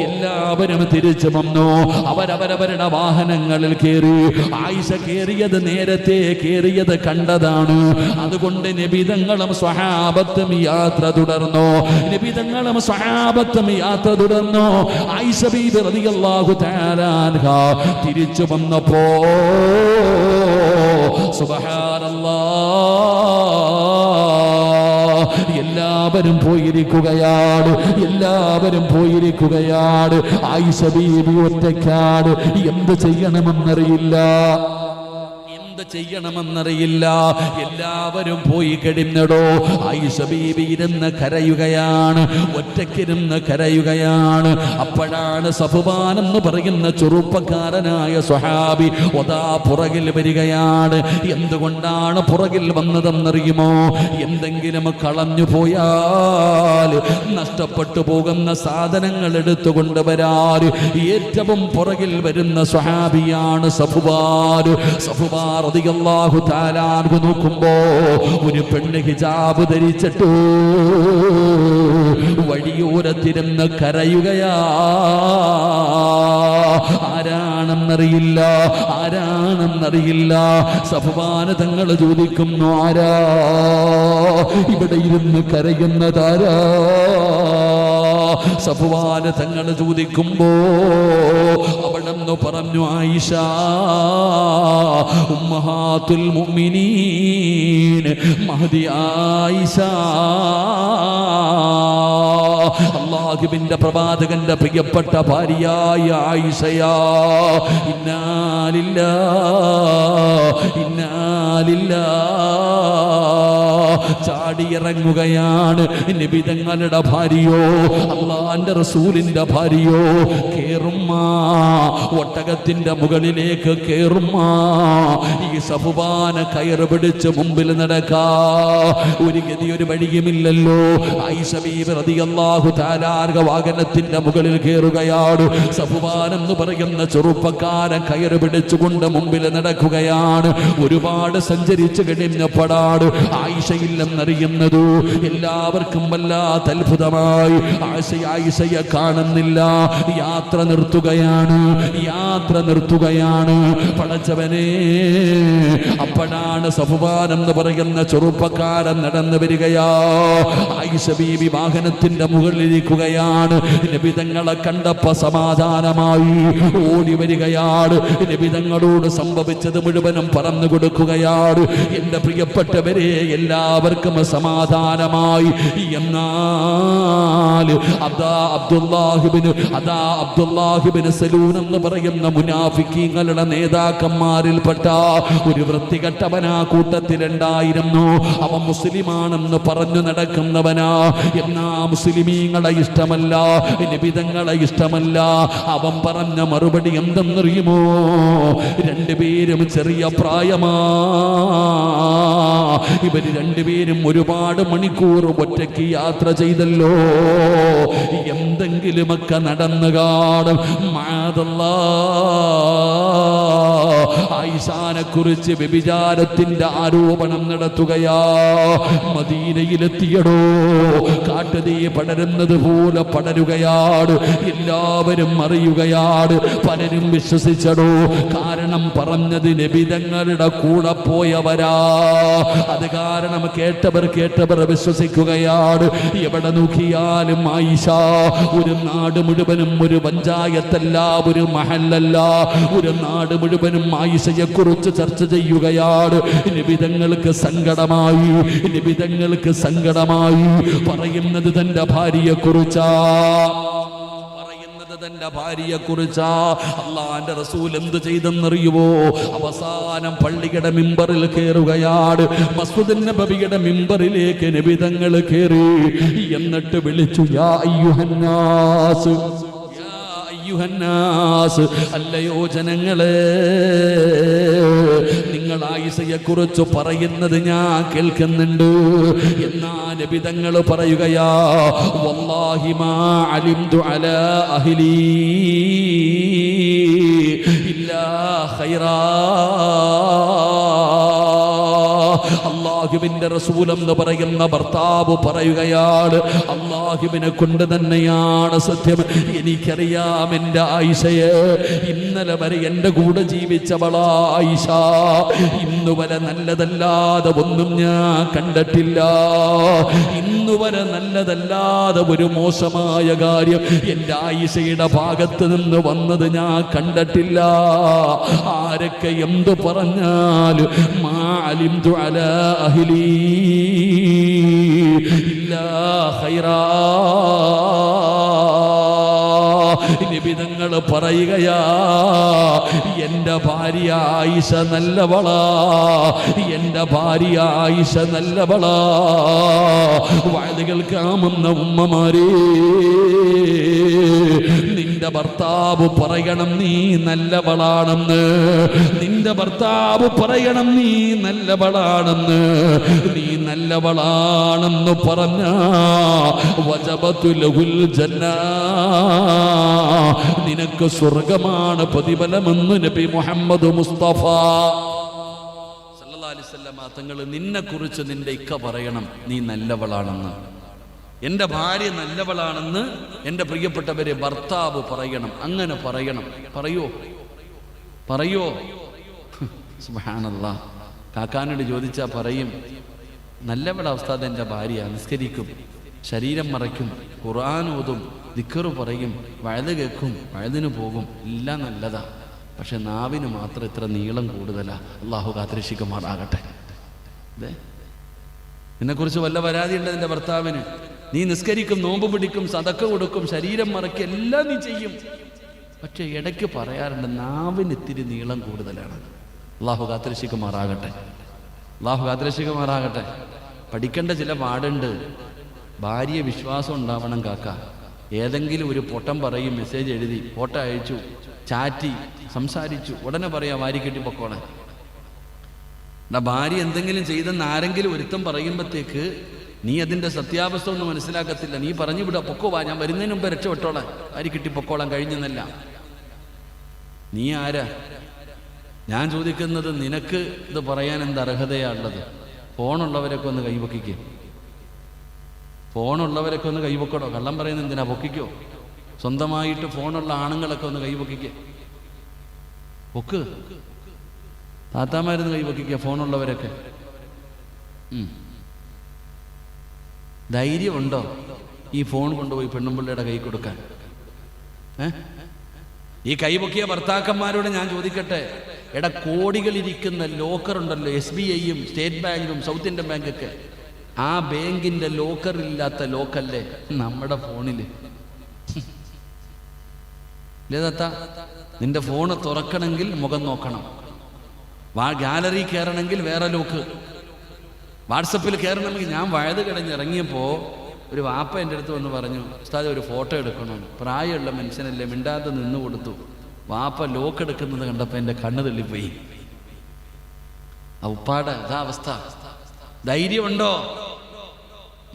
എല്ലാവരും തിരിച്ചു വന്നു. അവരവരവരുടെ വാഹനങ്ങളിൽ കയറി. ആയിഷ കയറിയത് നേരത്തെ കയറിയത് കണ്ടതാണ്. അതുകൊണ്ട് നബിതങ്ങളും സ്വഹാബത്തും യാത്ര തുടർന്നു. നബിതങ്ങളും സ്വഹാബത്തും യാത്ര തുടർന്നു. ആയിഷ ബീബി റളിയല്ലാഹു തആല അൻഹ തിരിച്ചു വന്നപ്പോ സുബ്ഹാനല്ലാഹ്, എല്ലാവരും പോയിരിക്കുകയാണ്, എല്ലാവരും പോയിരിക്കുകയാണ്. ആയിഷ ബീബി ഒറ്റയ്ക്കാണ്. എന്ത് ചെയ്യണമെന്നറിയില്ല, എന്ത് ചെയ്യണമെന്നറിയില്ല. എല്ലാവരും പോയി കഴിഞ്ഞടോ. ആയിഷ ബീബി ഇരുന്ന് കരയുകയാണ്, ഒറ്റയ്ക്കിരുന്ന് കരയുകയാണ്. അപ്പോഴാണ് സഫ്വാൻ എന്ന് പറയുന്ന ചെറുപ്പക്കാരനായ സ്വഹാബി ഒതാ പുറകിൽ വരികയാണ്. എന്തുകൊണ്ടാണ് പുറകിൽ വന്നതെന്നറിയുമോ? എന്തെങ്കിലും കളഞ്ഞു പോയാൽ നഷ്ടപ്പെട്ടു പോകുന്ന സാധനങ്ങൾ എടുത്തുകൊണ്ടുവരാൻ ഏറ്റവും പുറകിൽ വരുന്ന സ്വഹാബിയാണ് സഫ്വാൻ. സഫ്വാൻ റളിയല്ലാഹു തആല അൻഹു നോക്കുമ്പോ ഒരു പെണ്ണ് ഹിജാബ് ധരിച്ചിട്ട് വഴിയോരത്തിരുന്ന് കരയുകയാ. ആരാണെന്നറിയില്ല, ആരാണെന്നറിയില്ല. സഫ്വാന് തങ്ങൾ ചോദിക്കുന്നു, ആരാ ഇവിടെ ഇരുന്ന് കരയുന്നതാരാ? സഫ്വാൻ തങ്ങൾ ചോദിക്കുമ്പോ അവിടെന്ന് പറഞ്ഞു, ആയിഷ ഉമ്മഹാത്തുൽ മുഅ്മിനീൻ മഹദി ആയിഷ, അല്ലാഹുവിന്റെ പ്രവാചകന്റെ പ്രിയപ്പെട്ട ഭാര്യയായ ആയിഷയാ. ഇന്നാ ലില്ലാഹി ഇന്നാ ലില്ലാഹി. ചാടിയിറങ്ങുകയാണ് നബി തങ്ങളുടെ ഭാര്യയോ അള്ളാന്റെ റസൂലിന്റെ ഭാര്യയോ. കേറുമ്മ, ഒട്ടകത്തിന്റെ മുകളിലേക്ക് കേറുമ്മ. ഈ സഫ്വാൻ കയറ് പിടിച്ച് മുമ്പിൽ നടക്കാ ഒരു ഗതി ഒരു വഴിയുമില്ലല്ലോ. ആയിഷ ബീവി റളിയല്ലാഹു തആല വാഹനത്തിന്റെ മുകളിൽ കയറുകയാണ്. സഫ്വാൻ എന്ന് പറയുന്ന ചെറുപ്പക്കാരൻ കയറ് പിടിച്ചുകൊണ്ട് മുമ്പിൽ നടക്കുകയാണ്. ഒരുപാട് സഞ്ചരിച്ചു കഴിഞ്ഞപ്പോഴാണ് ആയിഷയില്ലെന്നറിയുന്നത്. എല്ലാവർക്കും വല്ലാത്ത അത്ഭുതമായി. ആയിഷയെ കാണുന്നില്ല. യാത്ര നിർത്തുകയാണ്. പടച്ചവനെ, അപ്പോഴാണ് സഫ്വാൻ എന്ന് പറയുന്ന ചെറുപ്പക്കാരൻ നടന്നു വരികയാ. ആയിഷ ബീവി വാഹനത്തിന്റെ മുകളിലിരിക്കുകയാണ്. നബി തങ്ങളെ കണ്ടപ്പോ സമാധാനമായി ഓടി വരികയാണ്. നബി തങ്ങളോട് സംഭവിച്ചത് മുഴുവനും പറഞ്ഞു കൊടുക്കുകയാണ്. എന്റെ പ്രിയപ്പെട്ടവരെ, എല്ലാവർക്കും സമാധാനമായി. എന്നാൽ അബ്ദുല്ലാഹിബ്നു സലൂൽ എന്ന് പറയുന്ന മുനാഫിക്കീങ്ങളുടെ നേതാക്കന്മാരിൽപ്പെട്ട ഒരു വൃത്തികെട്ടവനാ കൂട്ടത്തിലുണ്ടായിരുന്നു. അവൻ മുസ്ലിമാണെന്ന് പറഞ്ഞു നടക്കുന്നവനാ. എന്നാ മുസ്ലിമീങ്ങളെ ഇഷ്ടമല്ല, നിബിതങ്ങളെ ഇഷ്ടമല്ല. അവൻ പറഞ്ഞ മറുപടി എന്തെന്നറിയുമോ? രണ്ടുപേരും ചെറിയ പ്രായമാ. ഇവര് രണ്ടുപേരും ഒരുപാട് മണിക്കൂർ ഒറ്റയ്ക്ക് യാത്ര ചെയ്തല്ലോ. എന്തെങ്കിലുമൊക്കെ നടന്നു കാണും. ആയിഷാനെ കുറിച്ച് വ്യഭിചാരത്തിന്റെ ആരോപണം നടത്തുകയാ. മദീനയിലെത്തിയടോ, കാട്ടുതീ പടരുന്നത് പോലെ പടരുകയാണ്. എല്ലാവരും അറിയുകയാണ്. പലരും വിശ്വസിച്ചടോ. കാരണം പറഞ്ഞത് നബിതങ്ങളുടെ കൂടെ പോയവരാ. അത് കാരണം കേട്ടവർ വിശ്വസിക്കുകയാണ്. എവിടെ നോക്കിയാലും ആയിഷ. ഒരു നാട് മുഴുവനും, ഒരു പഞ്ചായത്തല്ല, ഒരു മഹല്ലല്ല, ഒരു നാട് മുഴുവനും ആയിഷയെ കുറിച്ച് ചർച്ച ചെയ്യുകയാണ്. നിബിതങ്ങൾക്ക് സങ്കടമായി. പറയുന്നത് തന്റെ ഭാര്യയെ കുറിച്ചാ. തന്റെ ഭാര്യയെ കുറിച്ചാ. അള്ളാന്റെ റസൂൽ എന്ത് ചെയ്തെന്നറിയുവോ? അവസാനം പള്ളിയുടെ മിമ്പറിൽ കയറുകയാണ്. മസ്ജിദുൻ നബവിയുടെ മിമ്പറിലേക്ക് നബി തങ്ങൾ കയറി. എന്നിട്ട് വിളിച്ചു, യാ അയ്യുഹന്നാസ്, അല്ലയോ ജനങ്ങളെ, നിങ്ങൾ ആയിഷയെ കുറിച്ച് പറയുന്നത് ഞാൻ കേൾക്കുന്നുണ്ട്. എന്നാ നബി തങ്ങൾ പറയുകയാ, വല്ലാഹി മാ അലിംതു അലാ അഹ്ലി ഇല്ലാ ഖൈറാ. അല്ലാഹുവിന്റെ റസൂൽ എന്ന് പറയുന്ന ഭർത്താവ് പറയുകയാണ്, അല്ലാഹുവിനെ കൊണ്ട് തന്നെയാണ് സത്യം, എനിക്കറിയാം എൻ്റെ ആയിഷയെ. ഇന്നലെ വരെ എൻ്റെ കൂടെ ജീവിച്ചവളാ ആയിഷ. ഇന്ന് വരെ നല്ലതല്ലാതെ ഒന്നും ഞാൻ കണ്ടിട്ടില്ല. ഇന്ന് വരെ നല്ലതല്ലാതെ ഒരു മോശമായ കാര്യം എൻ്റെ ആയിഷയുടെ ഭാഗത്ത് നിന്ന് വന്നത് ഞാൻ കണ്ടിട്ടില്ല. ആരൊക്കെ എന്തു പറഞ്ഞാലും മാ അലിംതു അലാ അഹ്ലി ഇല്ലാ ഖൈറാ. നിബിതങ്ങൾ പറയുകയാ, എൻ്റെ ഭാര്യ ആയിഷ നല്ലവളാ, എൻ്റെ ഭാര്യ ആയിഷ നല്ലവളാ. വഅദ് കേൾക്കാമെന്ന ഉമ്മമാരേ, നിന്റെ ഭർത്താവ് പറയണം നീ നല്ലവളാണെന്ന്. നിന്റെ ഭർത്താവ് പറയണം നീ നല്ലവളാണെന്ന്. നീ നല്ലവളാണെന്ന് പറഞ്ഞ വജബതു ലഹുൽ ജന്ന, നിനക്ക് സ്വർഗമാണ് പ്രതിഫലമെന്ന് നബി മുഹമ്മദ് മുസ്തഫ സല്ലല്ലാഹു അലൈഹി വസല്ലം തങ്ങൾ നിന്നെ കുറിച്ച് നിന്റെ ഇക്ക പറയണം നീ നല്ലവളാണെന്ന്. എൻ്റെ ഭാര്യ നല്ലവളാണെന്ന് എൻ്റെ പ്രിയപ്പെട്ടവരെ ഭർത്താവ് പറയണം. അങ്ങനെ പറയണം. പറയോ? സുബ്ഹാനല്ലാഹ്. കാക്കാനോട് ചോദിച്ചാൽ പറയും, നല്ലവള ഉസ്താദ് എൻ്റെ ഭാര്യ, നിസ്കരിക്കും, ശരീരം മറയ്ക്കും, ഖുർആൻ ഓതും, ദിക്റ് പറയും, വഴുത് കേൾക്കും, വഴുതിന് പോകും, എല്ലാം നല്ലതാ. പക്ഷെ നാവിന് മാത്രം ഇത്ര നീളം കൂടുതലാ. അള്ളാഹു കാത്തിരക്ഷിക്കുമാറാകട്ടെ. അതെ, നിന്നെക്കുറിച്ച് വല്ല പരാതിയുണ്ട് നിന്റെ ഭർത്താവിന്? നീ നിസ്കരിക്കും, നോമ്പ് പിടിക്കും, സദക്ക കൊടുക്കും, ശരീരം മറയ്ക്കും, എല്ലാം നീ ചെയ്യും. പക്ഷെ ഇടയ്ക്ക് പറയാറുണ്ട് നാവിന് ഇത്തിരി നീളം കൂടുതലാണ്. അള്ളാഹു കാത്തിരക്ഷിക്കുമാറാകട്ടെ. അള്ളാഹു കാത്തിരക്ഷിക്കുമാറാകട്ടെ. പഠിക്കേണ്ട ചില പാടുണ്ട്. ഭാര്യ വിശ്വാസം ഉണ്ടാവണം കാക്ക. ഏതെങ്കിലും ഒരു പൊട്ടം പറയും, മെസ്സേജ് എഴുതി, ഫോട്ടോ അയച്ചു, ചാറ്റി, സംസാരിച്ചു, ഉടനെ പറയാം വാരി കെട്ടി പൊക്കോണേ. ഭാര്യ എന്തെങ്കിലും ചെയ്തെന്ന് ആരെങ്കിലും ഒരുത്തം പറയുമ്പോഴത്തേക്ക് നീ അതിൻ്റെ സത്യാവസ്ഥ ഒന്നും മനസ്സിലാക്കത്തില്ല. നീ പറഞ്ഞു വിടാ, പൊക്കോവാ, ഞാൻ വരുന്നതിന് മുമ്പ് രക്ഷപ്പെട്ടോളാം, വാരി കെട്ടി പൊക്കോളാം, കഴിഞ്ഞെന്നല്ല. നീ ആരാ? ഞാൻ ചോദിക്കുന്നത്, നിനക്ക് ഇത് പറയാൻ എന്ത് അർഹതയാണുള്ളത്? ഫോണുള്ളവരൊക്കെ ഒന്ന് കൈവക്കിക്കേ. ഫോണുള്ളവരൊക്കെ ഒന്ന് കൈവക്കടോ. കള്ളം പറയുന്നത് എന്തിനാ? പൊക്കിക്കോ. സ്വന്തമായിട്ട് ഫോണുള്ള ആണുങ്ങളൊക്കെ ഒന്ന് കൈവക്കിക്കേ. പൊക്ക്. താത്താമാരുന്ന് കൈവക്കിക്കുക, ഫോണുള്ളവരൊക്കെ. ധൈര്യമുണ്ടോ ഈ ഫോൺ കൊണ്ടുപോയി പെണ്ണുമ്പിള്ളയുടെ കൈ കൊടുക്കാൻ? ഈ കൈപൊക്കിയ ഭർത്താക്കന്മാരോട് ഞാൻ ചോദിക്കട്ടെ, എടാ, കോടികളിരിക്കുന്ന ലോക്കർ ഉണ്ടല്ലോ, SBIയും സ്റ്റേറ്റ് ബാങ്കും സൗത്ത് ഇന്ത്യൻ ബാങ്കൊക്കെ, ആ ബാങ്കിന്റെ ലോക്കറില്ലാത്ത ലോക്കല്ലേ നമ്മുടെ ഫോണില്? ലേതാത്ത, നിന്റെ ഫോണ് തുറക്കണമെങ്കിൽ മുഖം നോക്കണം, ഗാലറി കയറണമെങ്കിൽ വേറെ ലോക്ക്, വാട്സപ്പിൽ കയറണമെങ്കിൽ. ഞാൻ വഴുത് കിടഞ്ഞിറങ്ങിയപ്പോൾ ഒരു വാപ്പ എൻ്റെ അടുത്ത് വന്ന് പറഞ്ഞു, ഉസ്താദ് ഒരു ഫോട്ടോ എടുക്കണമെന്ന്. പ്രായമുള്ള മനുഷ്യനല്ലേ, മിണ്ടാതെ നിന്ന് കൊടുത്തു. വാപ്പ ലോക്ക് എടുക്കുന്നത് കണ്ടപ്പോൾ എൻ്റെ കണ്ണ് തള്ളിപ്പോയി. ആ ഉപ്പാടെ അതാ അവസ്ഥ. ധൈര്യമുണ്ടോ?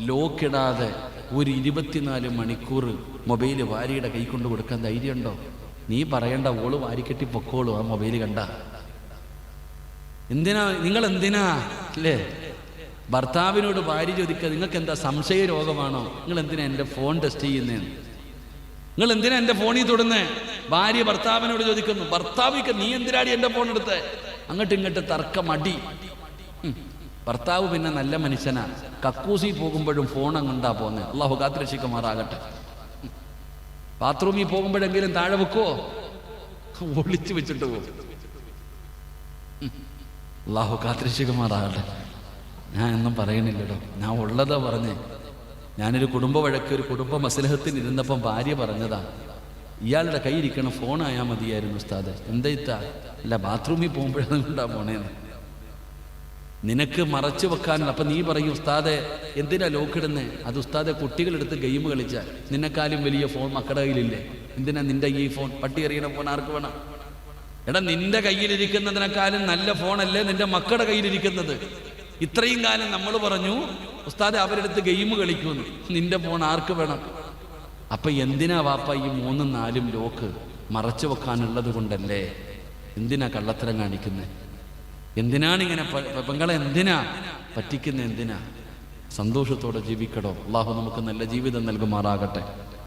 ലോക്കിടാതെ ഒരു 24 മണിക്കൂർ മൊബൈൽ ഭാര്യയുടെ കൈ കൊണ്ട് കൊടുക്കാൻ ധൈര്യമുണ്ടോ? നീ പറയണ്ട, ഓള് വാരിക്കെട്ടി പൊക്കോളൂ ആ മൊബൈൽ കണ്ട. എന്തിനാ നിങ്ങൾ എന്തിനാ അല്ലേ ഭർത്താവിനോട് ഭാര്യ ചോദിക്കുക, നിങ്ങൾക്ക് എന്താ സംശയ രോഗമാണോ? നിങ്ങൾ എന്തിനാ എൻ്റെ ഫോൺ ടെസ്റ്റ് ചെയ്യുന്നതെന്ന്? നിങ്ങൾ എന്തിനാ എൻ്റെ ഫോണിൽ തൊടുന്നേ? ഭാര്യ ഭർത്താവിനോട് ചോദിക്കുന്നു. ഭർത്താവിക്ക് നീ എന്തിനാടി എൻ്റെ ഫോൺ എടുത്തേ? അങ്ങോട്ട് ഇങ്ങോട്ട് തർക്കമടി. ഭർത്താവ് പിന്നെ നല്ല മനുഷ്യനാ, കക്കൂസി പോകുമ്പോഴും ഫോൺ അങ്ങണ്ടാ പോന്നെ. അള്ളാഹു കാത്തിരക്ഷിക്കുമാറാകട്ടെ. ബാത്റൂമിൽ പോകുമ്പോഴെങ്കിലും താഴെ വെക്കുവോ? ഒളിച്ചു വെച്ചിട്ട് പോകും. അള്ളാഹു കാത്തിരക്ഷിക്കുമാറാകട്ടെ. ഞാൻ ഒന്നും പറയണില്ലല്ലോ, ഞാൻ ഉള്ളതാ പറഞ്ഞേ. ഞാനൊരു കുടുംബ വഴക്ക്, ഒരു കുടുംബ മസ്ലഹത്തിന് ഇരുന്നപ്പം ഭാര്യ പറഞ്ഞതാ, ഇയാളുടെ കയ്യിരിക്കണം ഫോണായാൽ മതിയായിരുന്നു ഉസ്താദ്. എന്താ? അല്ല, ബാത്റൂമിൽ പോകുമ്പോഴാ പോണേന്ന്. നിനക്ക് മറച്ചു വെക്കാനുള്ള. അപ്പം നീ പറയും, ഉസ്താദെ എന്തിനാ ലോക്കിടുന്നേ? അത് ഉസ്താദെ കുട്ടികളെടുത്ത് ഗെയിം കളിച്ചാൽ നിന്നെക്കാളും വലിയ ഫോൺ മക്കളുടെ കയ്യിലില്ലേ? എന്തിനാ നിന്റെ ഈ ഫോൺ? പട്ടി എറിയണ ഫോൺ ആർക്ക് വേണം? എടാ, നിന്റെ കയ്യിലിരിക്കുന്നതിനേക്കാളും നല്ല ഫോണല്ലേ നിന്റെ മക്കളുടെ കയ്യിലിരിക്കുന്നത്? ഇത്രയും കാലം നമ്മൾ പറഞ്ഞു ഉസ്താദെ അവരെടുത്ത് ഗെയിം കളിക്കുമെന്ന്. നിന്റെ ഫോൺ ആർക്ക് വേണം? അപ്പൊ എന്തിനാ വാപ്പ ഈ 3ഉം 4ഉം ലോക്ക് മറച്ചു വെക്കാനുള്ളത് കൊണ്ടല്ലേ? എന്തിനാ കള്ളത്തരം കാണിക്കുന്നത്? എന്തിനാണ് ഇങ്ങനെ പെങ്ങളെ എന്തിനാ പറ്റിക്കുന്നത്? എന്തിനാ? സന്തോഷത്തോടെ ജീവിക്കടോ. അള്ളാഹു നമുക്ക് നല്ല ജീവിതം നൽകുമാറാകട്ടെ.